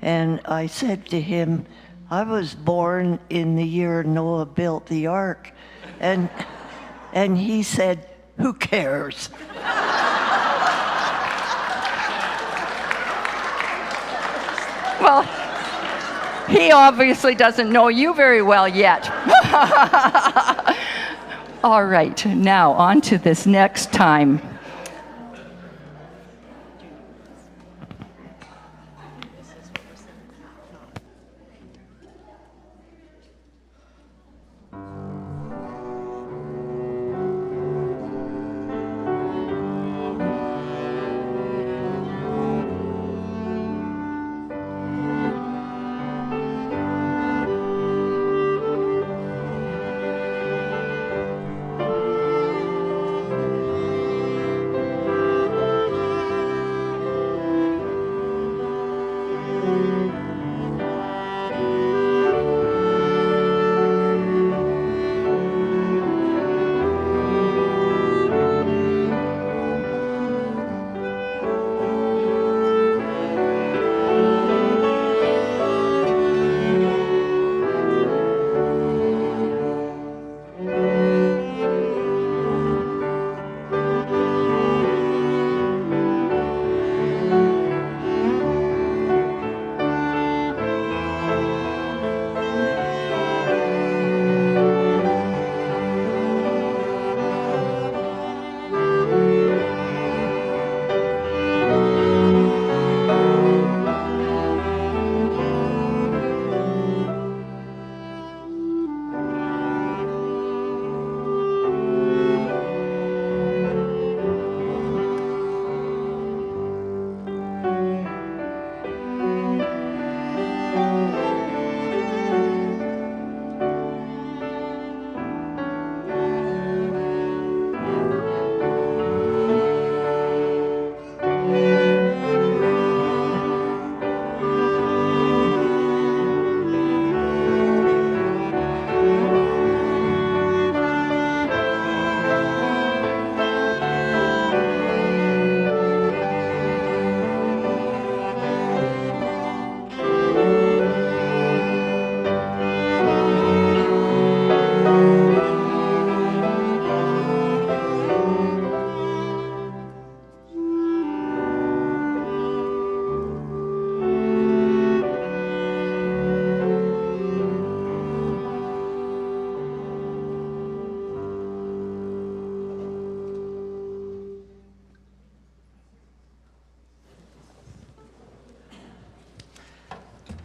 and I said to him, I was born in the year Noah built the ark, and he said, who cares? Well, he obviously doesn't know you very well yet. All right, now on to this next time.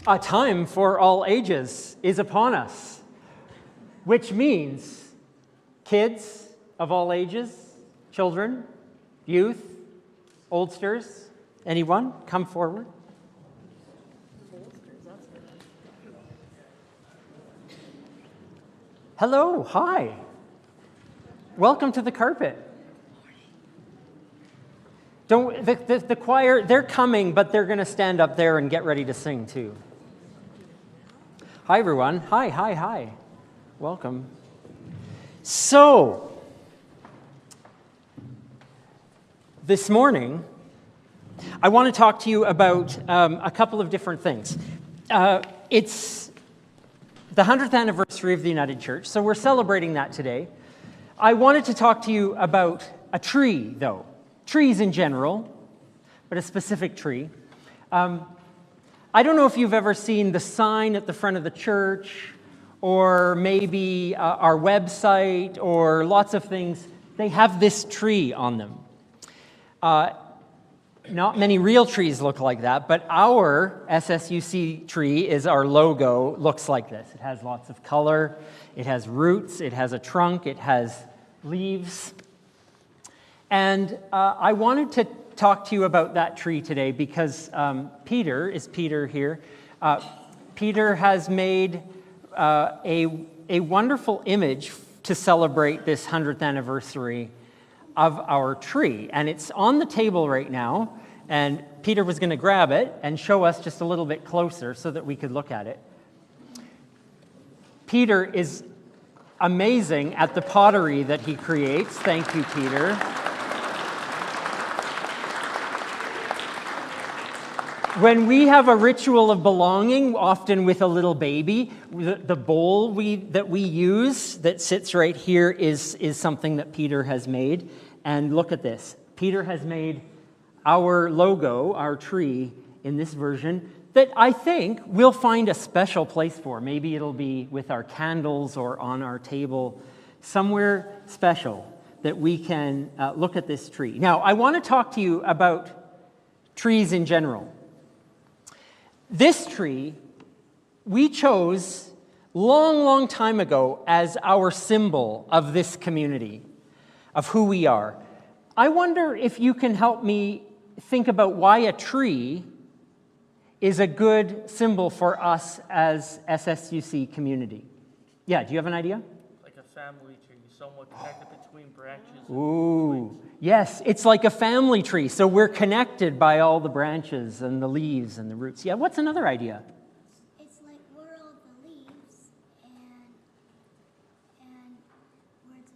A time for all ages is upon us, which means kids of all ages, children, youth, oldsters, anyone, come forward. Hello, hi. Welcome to the carpet. The choir, they're coming, but they're going to stand up there and get ready to sing too. Hi, everyone. Hi. Welcome. So, this morning, I want to talk to you about a couple of different things. The the 100th anniversary of the United Church, so we're celebrating that today. I wanted to talk to you about a tree, though. Trees in general, but a specific tree. I don't know if you've ever seen the sign at the front of the church, or maybe our website, or lots of things. They have this tree on them. Not many real trees look like that, but our SSUC tree is our logo, looks like this. It has lots of color, it has roots, it has a trunk, it has leaves. And I wanted to talk to you about that tree today because Peter here? Peter has made a wonderful image to celebrate this 100th anniversary of our tree. And it's on the table right now. And Peter was going to grab it and show us just a little bit closer so that we could look at it. Peter is amazing at the pottery that he creates. Thank you, Peter. When we have a ritual of belonging, often with a little baby, the bowl that we use that sits right here is something that Peter has made. And look at this. Peter has made our logo, our tree, in this version that I think we'll find a special place for. Maybe it'll be with our candles or on our table, somewhere special that we can look at this tree. Now, I want to talk to you about trees in general. This tree, we chose long time ago as our symbol of this community, of who we are. I wonder if you can help me think about why a tree is a good symbol for us as SSUC community. Yeah, do you have an idea? Like a family tree, somewhat connected between branches. Ooh, yes, it's like a family tree. So we're connected by all the branches and the leaves and the roots. Yeah, what's another idea? It's like we're all the leaves, and we're all on the same branch.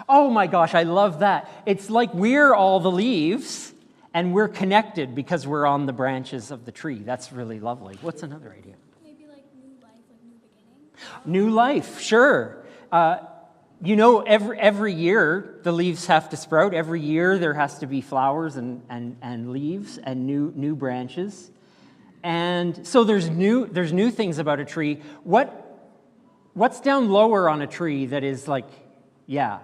Oh my gosh, I love that. It's like we're all the leaves, and we're connected because we're on the branches of the tree. That's really lovely. What's another idea? Maybe like new life, like new beginning. New life, sure. You know, every year the leaves have to sprout. Every year there has to be flowers and leaves and new branches. And so there's new things about a tree. What's down lower on a tree that is like, yeah,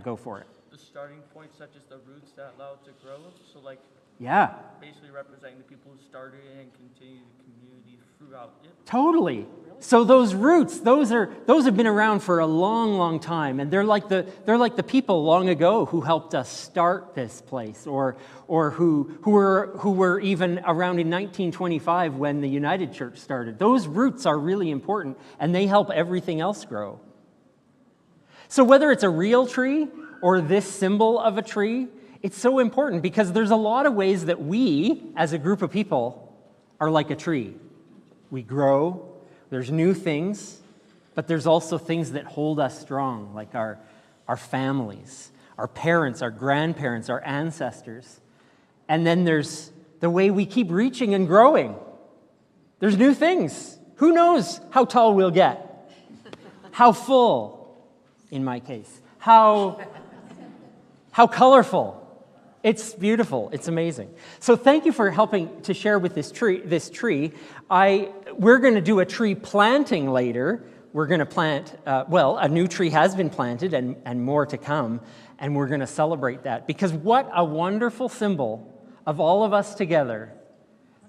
go for it. The starting point, such as the roots that allow it to grow. So like, yeah, basically representing the people who started it and continue the community throughout it. Totally. So those roots, those have been around for a long time, and they're like the people long ago who helped us start this place, or who were even around in 1925 when the United Church started. Those roots are really important, and they help everything else grow. So whether it's a real tree or this symbol of a tree, it's so important because there's a lot of ways that we, as a group of people, are like a tree. We grow. There's new things, but there's also things that hold us strong, like our families, our parents, our grandparents, our ancestors. And then there's the way we keep reaching and growing. There's new things. Who knows how tall we'll get? How full, in my case. How colorful. It's beautiful. It's amazing. So thank you for helping to share with this tree. We're going to do a tree planting later. We're going to plant, a new tree has been planted and more to come, and we're going to celebrate that. Because what a wonderful symbol of all of us together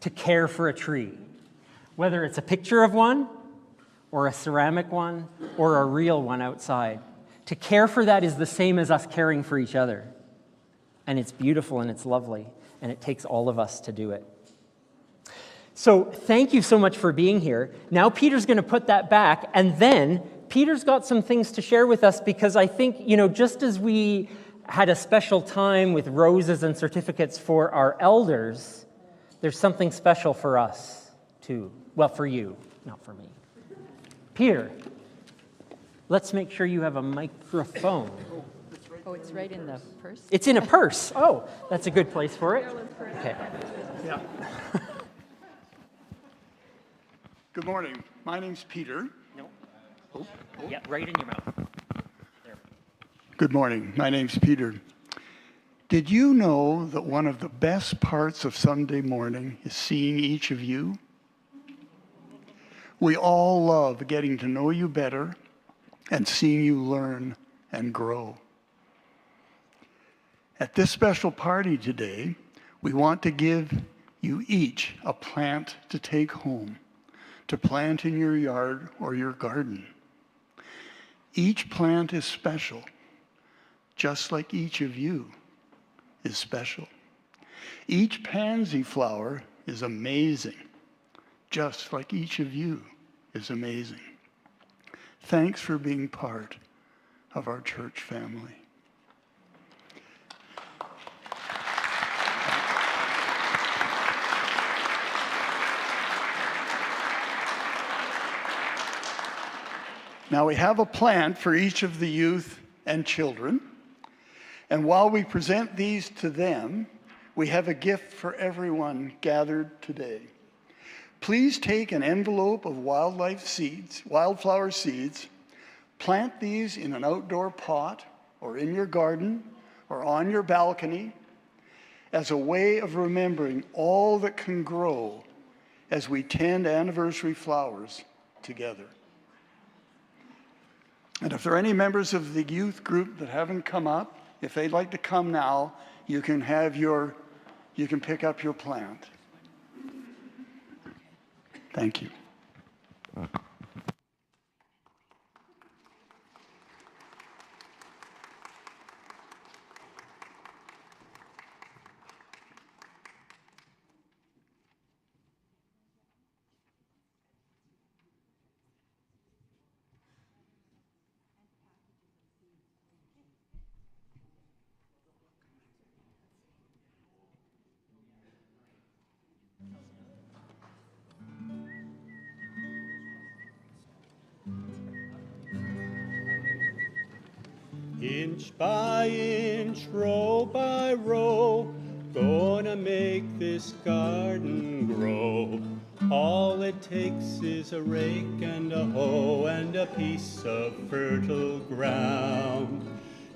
to care for a tree. Whether it's a picture of one, or a ceramic one, or a real one outside. To care for that is the same as us caring for each other. And it's beautiful and it's lovely, and it takes all of us to do it. So thank you so much for being here. Now Peter's going to put that back, and then Peter's got some things to share with us because I think, just as we had a special time with roses and certificates for our elders, there's something special for us too. Well, for you, not for me. Peter, let's make sure you have a microphone. Oh, it's right in the purse? It's in a purse. Oh, that's a good place for it. Okay. Yeah. Good morning. My name's Peter. No. Oh. Yeah, right in your mouth. There. Good morning. My name's Peter. Did you know that one of the best parts of Sunday morning is seeing each of you? We all love getting to know you better and seeing you learn and grow. At this special party today, we want to give you each a plant to take home, to plant in your yard or your garden. Each plant is special, just like each of you is special. Each pansy flower is amazing, just like each of you is amazing. Thanks for being part of our church family. Now we have a plant for each of the youth and children. And while we present these to them, we have a gift for everyone gathered today. Please take an envelope of wildflower seeds, plant these in an outdoor pot or in your garden or on your balcony as a way of remembering all that can grow as we tend anniversary flowers together. And if there are any members of the youth group that haven't come up, if they'd like to come now, you can pick up your plant. Thank you. Inch by inch, row by row, gonna make this garden grow. All it takes is a rake and a hoe and a piece of fertile ground.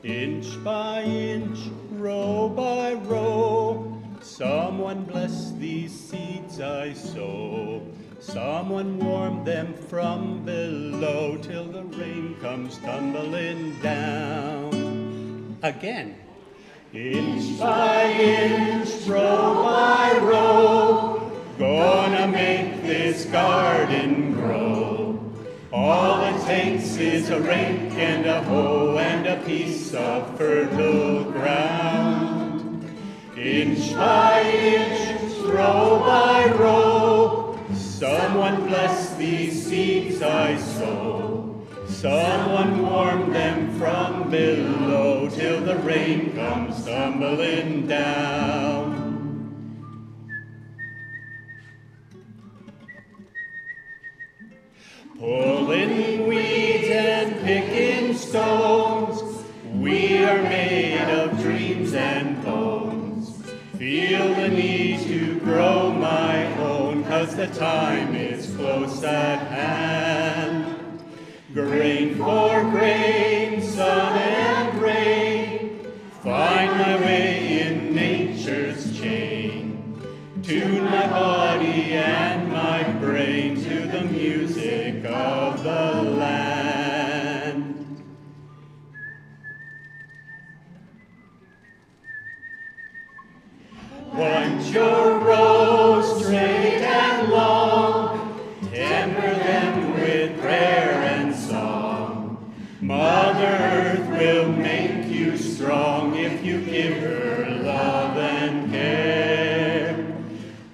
Inch by inch, row by row, someone bless these seeds I sow. Someone warm them from below till the rain comes tumbling down. Again. Inch by inch, row by row, gonna make this garden grow. All it takes is a rake and a hoe and a piece of fertile ground. Inch by inch, row by row, someone bless these seeds I sow. Someone warm them from below till the rain comes tumbling down. Pulling weeds and picking stones, we are made of dreams and bones. Feel the need to grow my own, 'cause the time is close at hand. Grain for grain, sun and rain, find my way in nature's chain. Tune my body and my brain to the music of the land. Plant your rows straight and long, temper them with prayer and song. Mother Earth will make you strong if you give her love and care.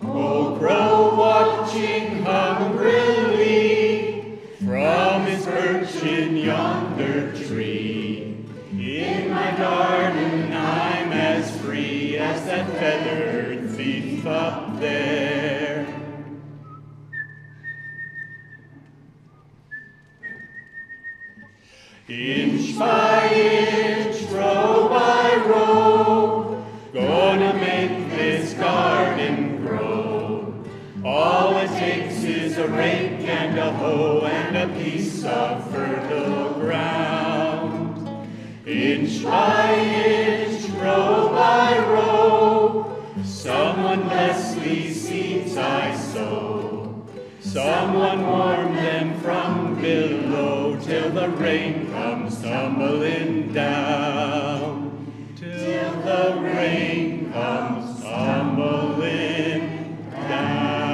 Old Crow watching hungrily from his perch in yonder tree. In my garden I'm as free as that feathered thief up there. Inch by inch, row by row, gonna make this garden grow. All it takes is a rake and a hoe and a piece of fertile ground. Inch by inch, row by row, someone bless these seeds I sow. Someone warm them from below till the rain comes tumbling down. Till the rain comes tumbling down.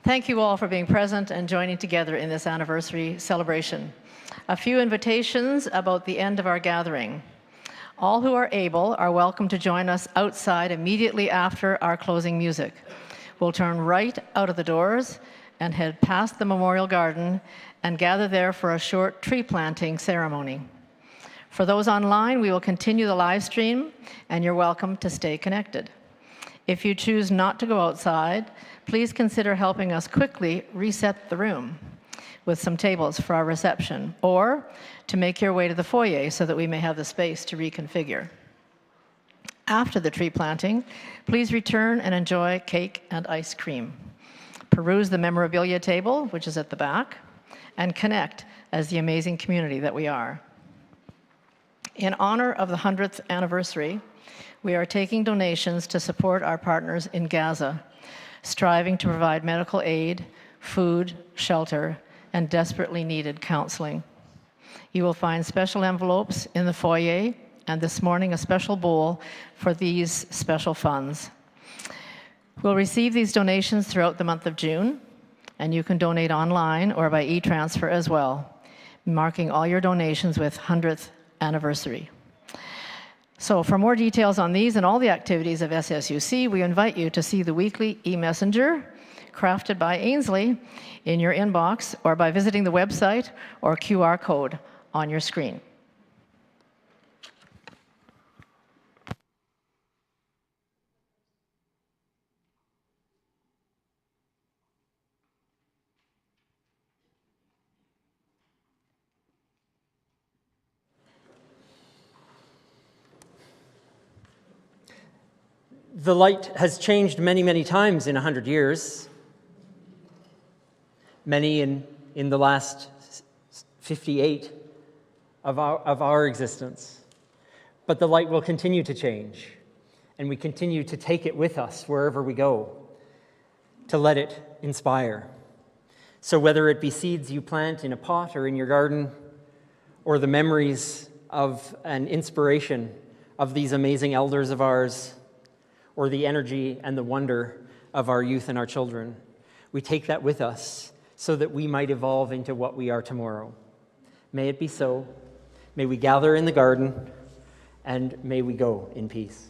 Thank you all for being present and joining together in this anniversary celebration. A few invitations about the end of our gathering. All who are able are welcome to join us outside immediately after our closing music. We'll turn right out of the doors and head past the Memorial Garden and gather there for a short tree planting ceremony. For those online, we will continue the live stream, and you're welcome to stay connected. If you choose not to go outside, please consider helping us quickly reset the room with some tables for our reception, or to make your way to the foyer so that we may have the space to reconfigure. After the tree planting, please return and enjoy cake and ice cream. Peruse the memorabilia table, which is at the back, and connect as the amazing community that we are. In honor of the 100th anniversary, we are taking donations to support our partners in Gaza, striving to provide medical aid, food, shelter, and desperately needed counseling. You will find special envelopes in the foyer, and this morning a special bowl for these special funds. We'll receive these donations throughout the month of June, and you can donate online or by e-transfer as well, marking all your donations with 100th anniversary. So for more details on these and all the activities of SSUC, we invite you to see the weekly e-messenger crafted by Ainsley in your inbox, or by visiting the website or QR code on your screen. The light has changed many, many times in 100 years. Many in the last 58 of our existence. But the light will continue to change, and we continue to take it with us wherever we go, to let it inspire. So whether it be seeds you plant in a pot or in your garden, or the memories of an inspiration of these amazing elders of ours, or the energy and the wonder of our youth and our children, we take that with us so that we might evolve into what we are tomorrow. May it be so. May we gather in the garden, and may we go in peace.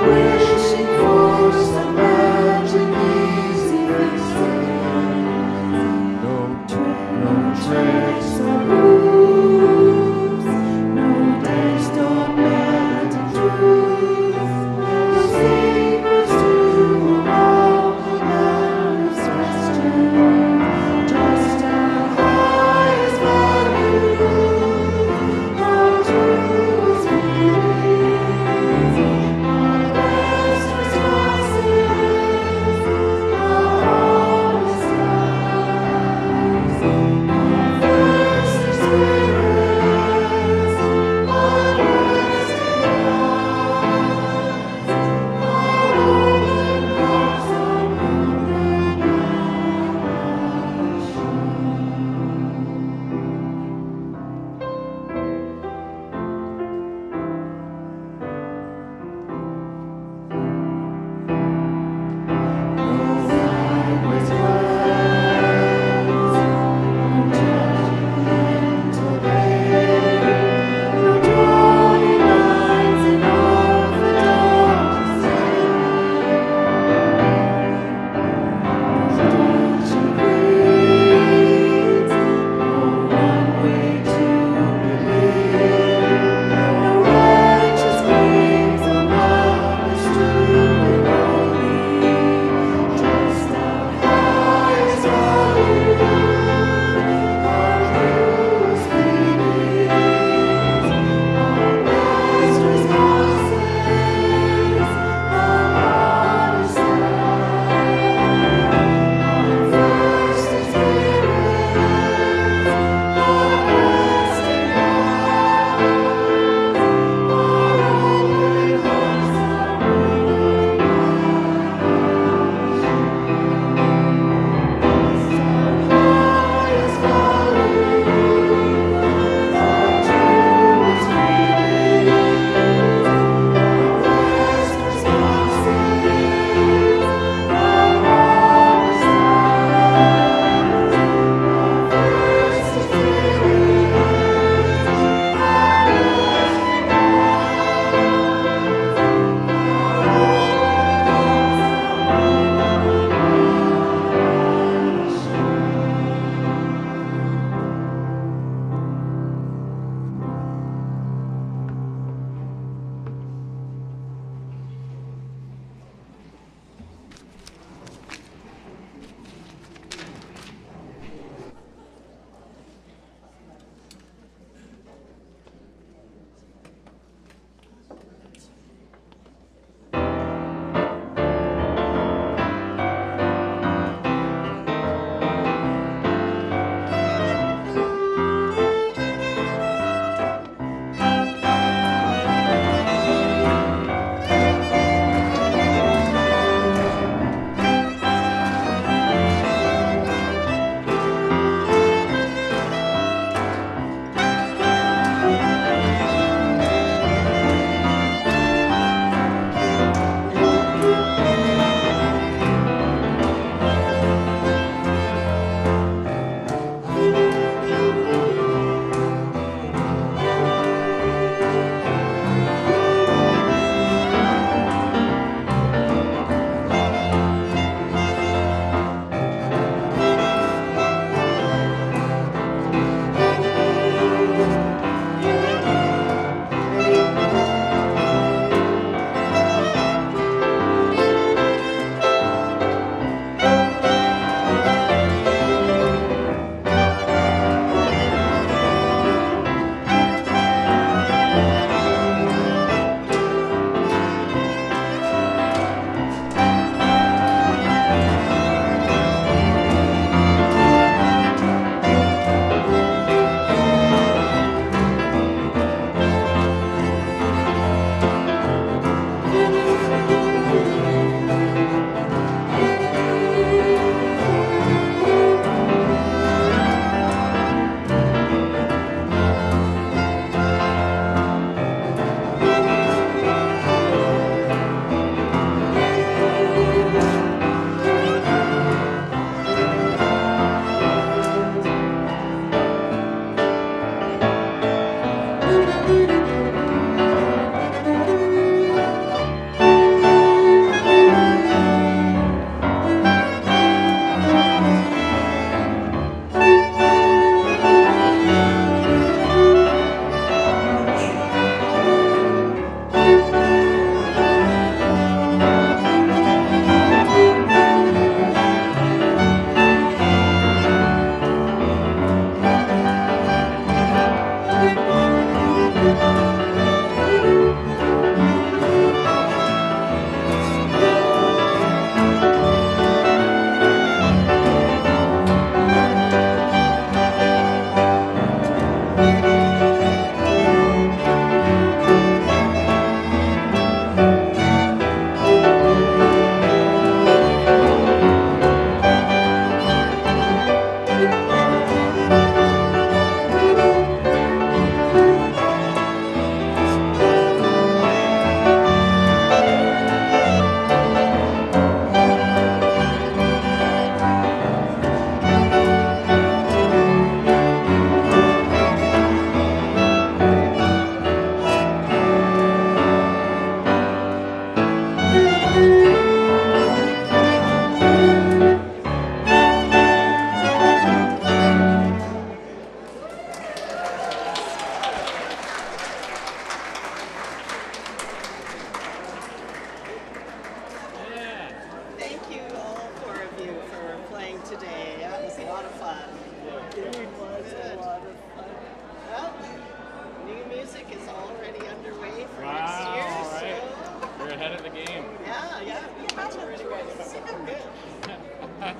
Wishing for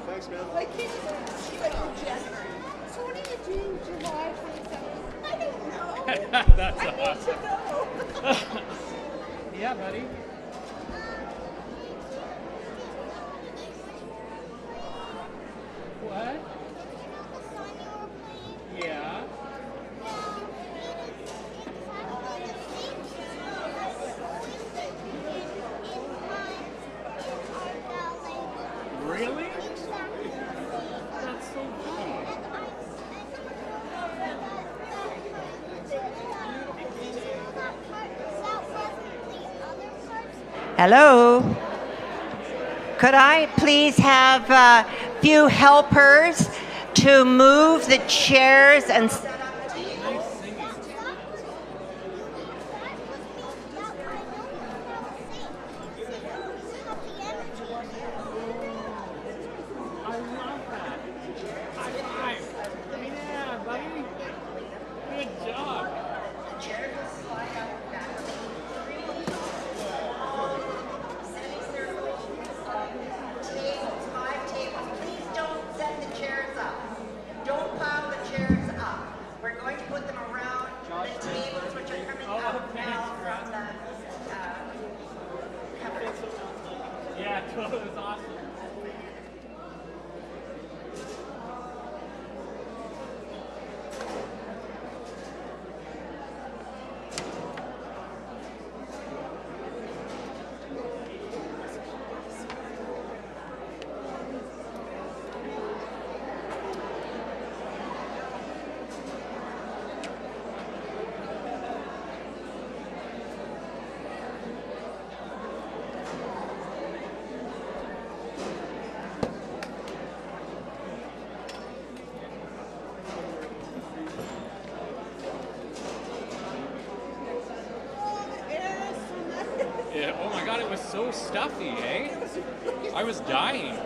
Thanks, man. My kids, she's like, oh, January. So what are you doing July 27th? I don't know. That's I need awesome. to know. Yeah, buddy. What? Yeah. Really? That's so cool. Hello. Could I please have a few helpers to move the chairs and set up? I love that. High five. Yeah, buddy. Good job. Please don't set the chairs up. Don't pile the chairs up. We're going to put them around the tables which are coming out now from the cupboard. Yeah, totally. It was awesome. Yeah. Oh my God, it was so stuffy, eh? I was dying.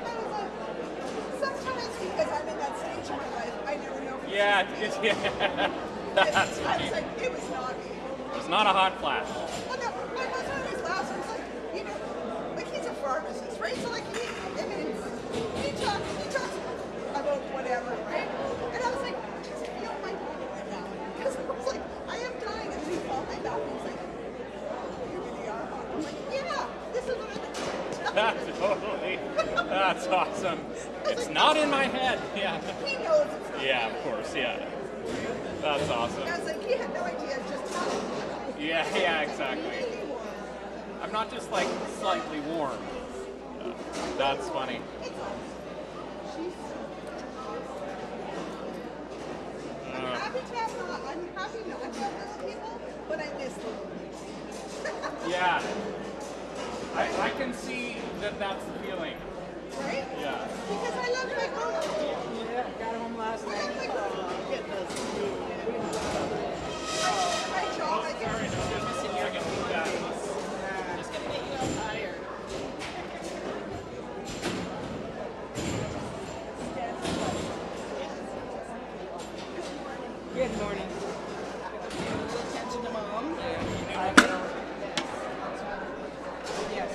Sometimes because I'm in that stage of my life, I never know. Yeah, yeah. That's I was funny. like, it was not me. It was not a hot flash. Well, no, my husband always laughs. I was like, you know, like he's a pharmacist, right? So like he talks about whatever, right? And I was like, I just feel my body right now. Because I was like, I am dying. And he felt my back. He's like, you really are hot. I'm like, yeah, this is what I've been doing. Totally. That's awesome. It's not in my head. Yeah. He knows it's not. Yeah, of course. Yeah. That's awesome. I was like, he had no idea, just how. Yeah, exactly. I'm not just like slightly warm. That's funny. I'm happy not to have those people, but I miss them. Yeah. I can see that that's the feeling. Right? Yeah. Because I love my home. Yeah, got home last night. My job, I get I can see that. Just gonna get you all tired. Good morning. Attention to mom. Yes.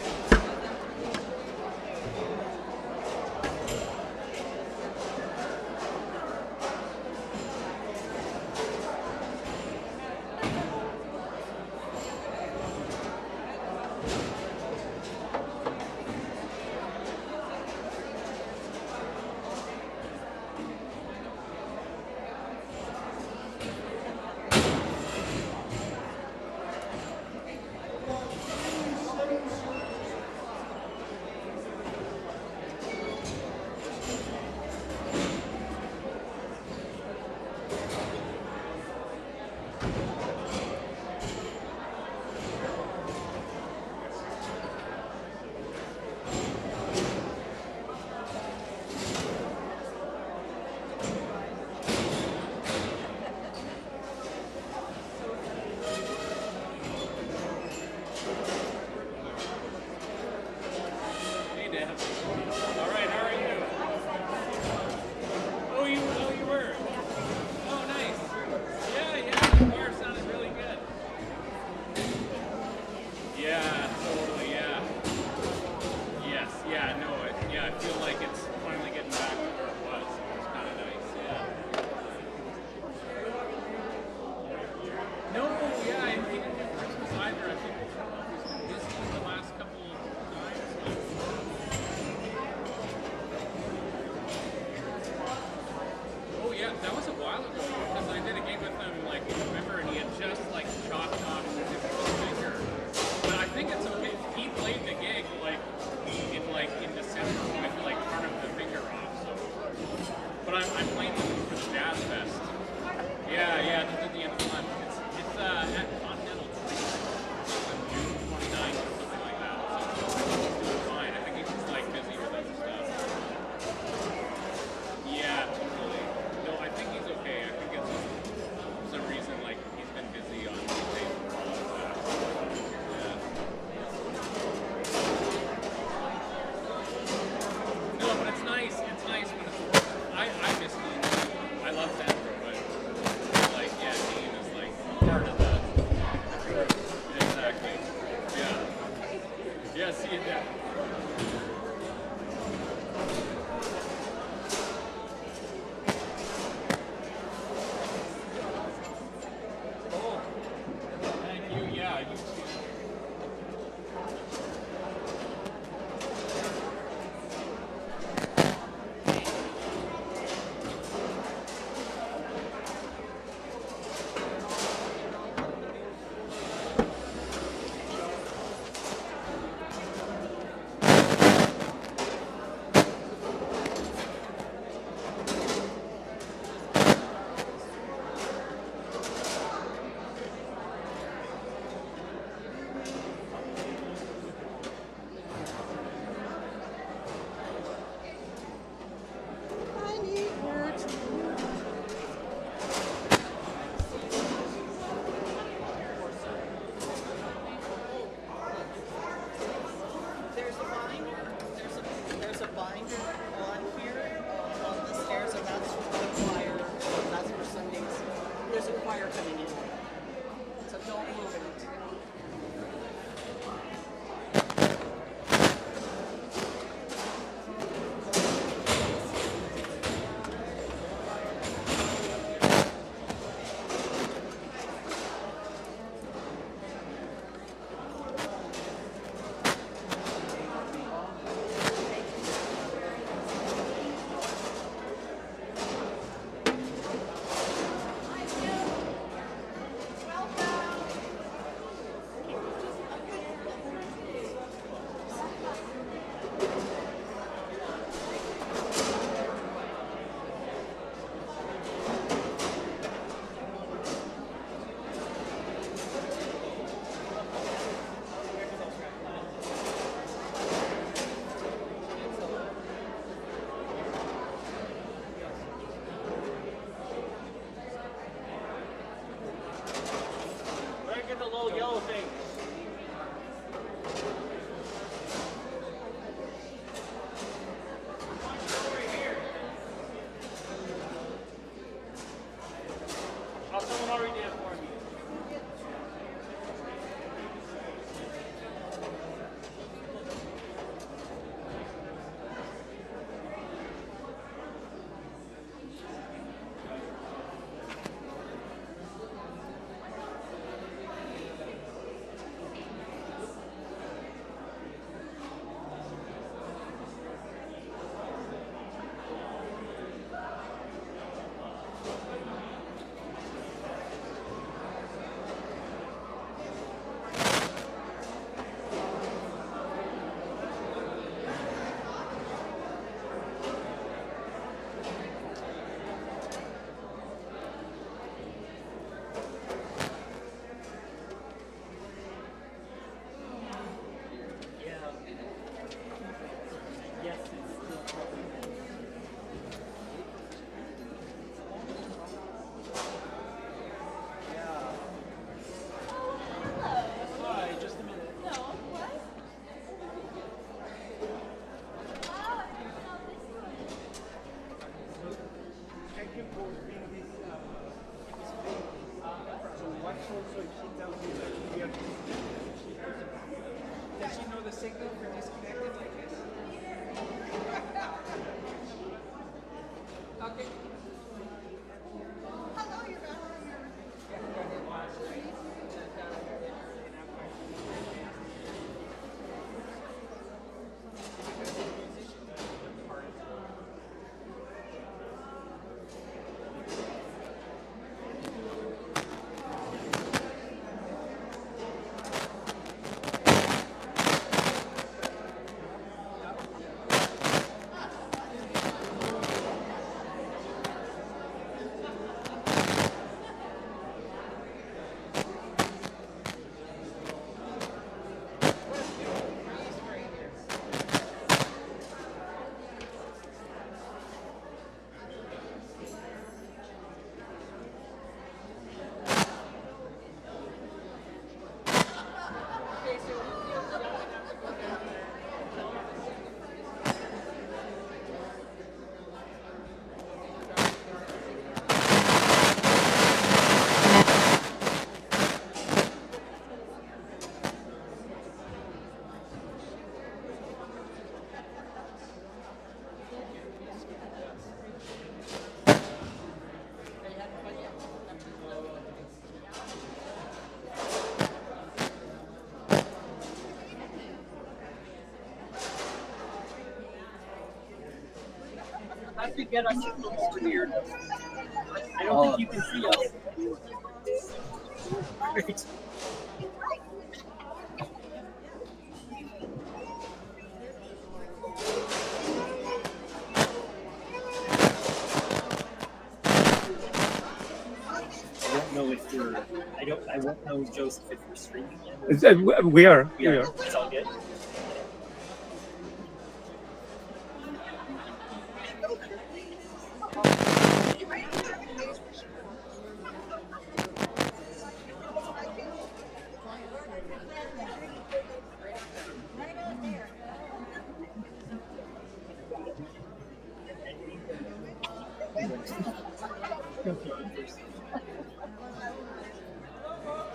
Yeah, see you there. Oh, thank you. Yeah, you too. There's a binder on here on the stairs, and that's for the choir. That's for Sundays. There's a choir coming in, so don't move it. Get the little yellow thing. Oh, someone already did it for me. Does she know the signal for disconnected like this? Okay. Hello, you're back. have to get us closer here. I don't think you can see us. Great. I don't know if we're. I won't know, Joseph, if we're streaming yet. We are. It's all good.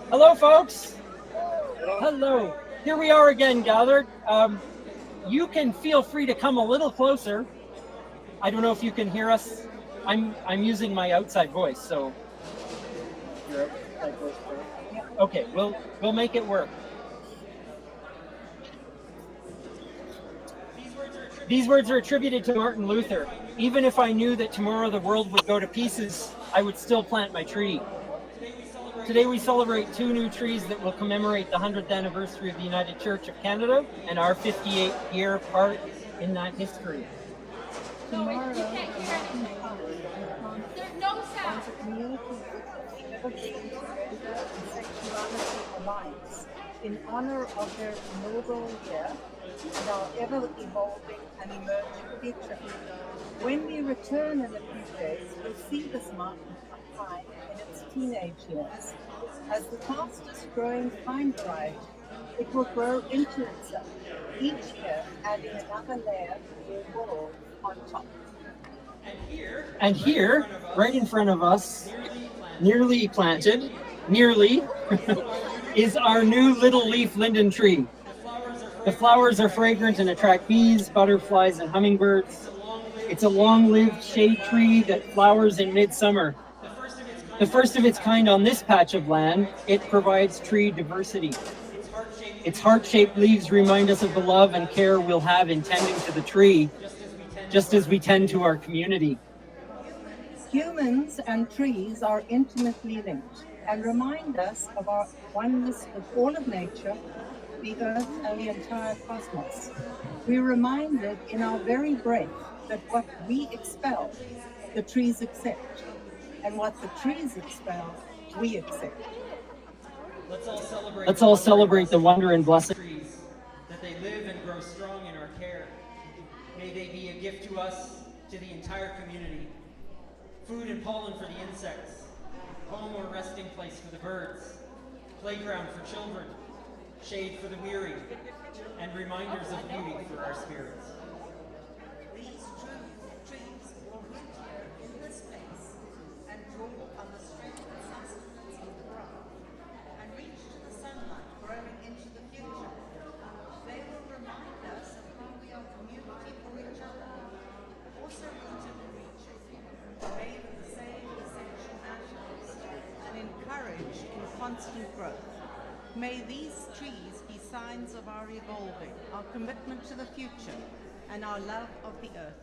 Hello, folks. Hello. Here we are again, gathered. You can feel free to come a little closer. I don't know if you can hear us. I'm using my outside voice, so. Your outside voice. Okay, we'll make it work. These words are attributed to Martin Luther. Even if I knew that tomorrow the world would go to pieces, I would still plant my tree. Today we celebrate 2 new trees that will commemorate the 100th anniversary of the United Church of Canada and our 58-year part in that history. Tomorrow, no sound. Alliance in honor of their noble death and our ever-evolving and emerging future. When we return in a few days, we'll see this mountain pine in its teenage years. As the fastest growing pine variety, it will grow into itself, each year adding another layer or wall on top. And here, right in front of us, nearly planted, is our new little leaf linden tree. The flowers are fragrant and attract bees, butterflies, and hummingbirds. It's a long-lived shade tree that flowers in midsummer. The first of its kind on this patch of land, it provides tree diversity. Its heart-shaped leaves remind us of the love and care we'll have in tending to the tree, just as we tend to our community. Humans and trees are intimately linked and remind us of our oneness with all of nature, the earth, and the entire cosmos. We're reminded in our very breath that what we expel, the trees accept, and what the trees expel, we accept. Let's all celebrate the wonder and blessing. Trees, that they live and grow strong in our care. May they be a gift to us, to the entire community. Food and pollen for the insects, home or resting place for the birds, playground for children, shade for the weary, and reminders of beauty for our spirits. These trees will root in this space and draw on the strength and sustenance of the ground and reach to the sunlight growing into the future. They will remind us of how we are community for each other, also rooted and reaching, made of the same essential atoms, and encouraged in constant growth. May these trees be signs of our evolving, our commitment to the future, and our love of the earth.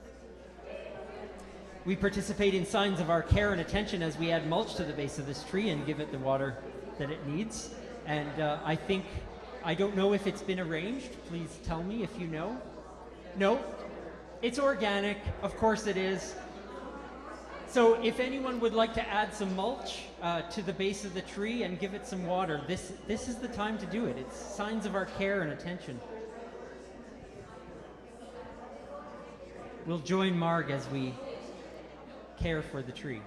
We participate in signs of our care and attention as we add mulch to the base of this tree and give it the water that it needs. And I don't know if it's been arranged. Please tell me if you know. No, it's organic. Of course it is. So if anyone would like to add some mulch to the base of the tree and give it some water, this is the time to do it. It's signs of our care and attention. We'll join Marg as we care for the tree.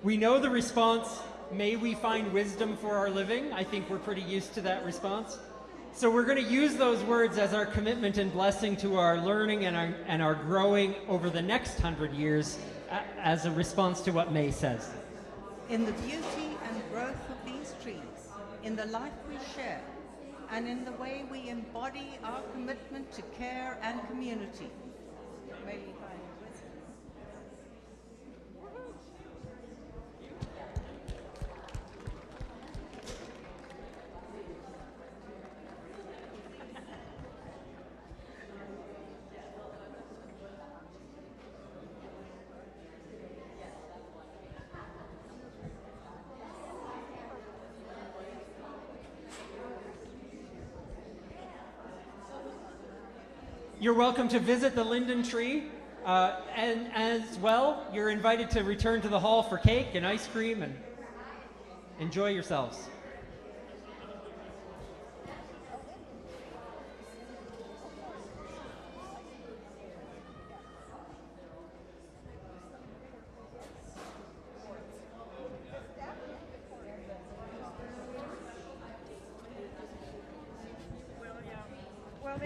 We know the response, may we find wisdom for our living. I think we're pretty used to that response. So we're going to use those words as our commitment and blessing to our learning and our growing over the next 100 years as a response to what May says. In the beauty and growth of these trees, in the life we share, and in the way we embody our commitment to care and community, may we find wisdom. You're welcome to visit the linden tree, and as well, you're invited to return to the hall for cake and ice cream and enjoy yourselves. Well,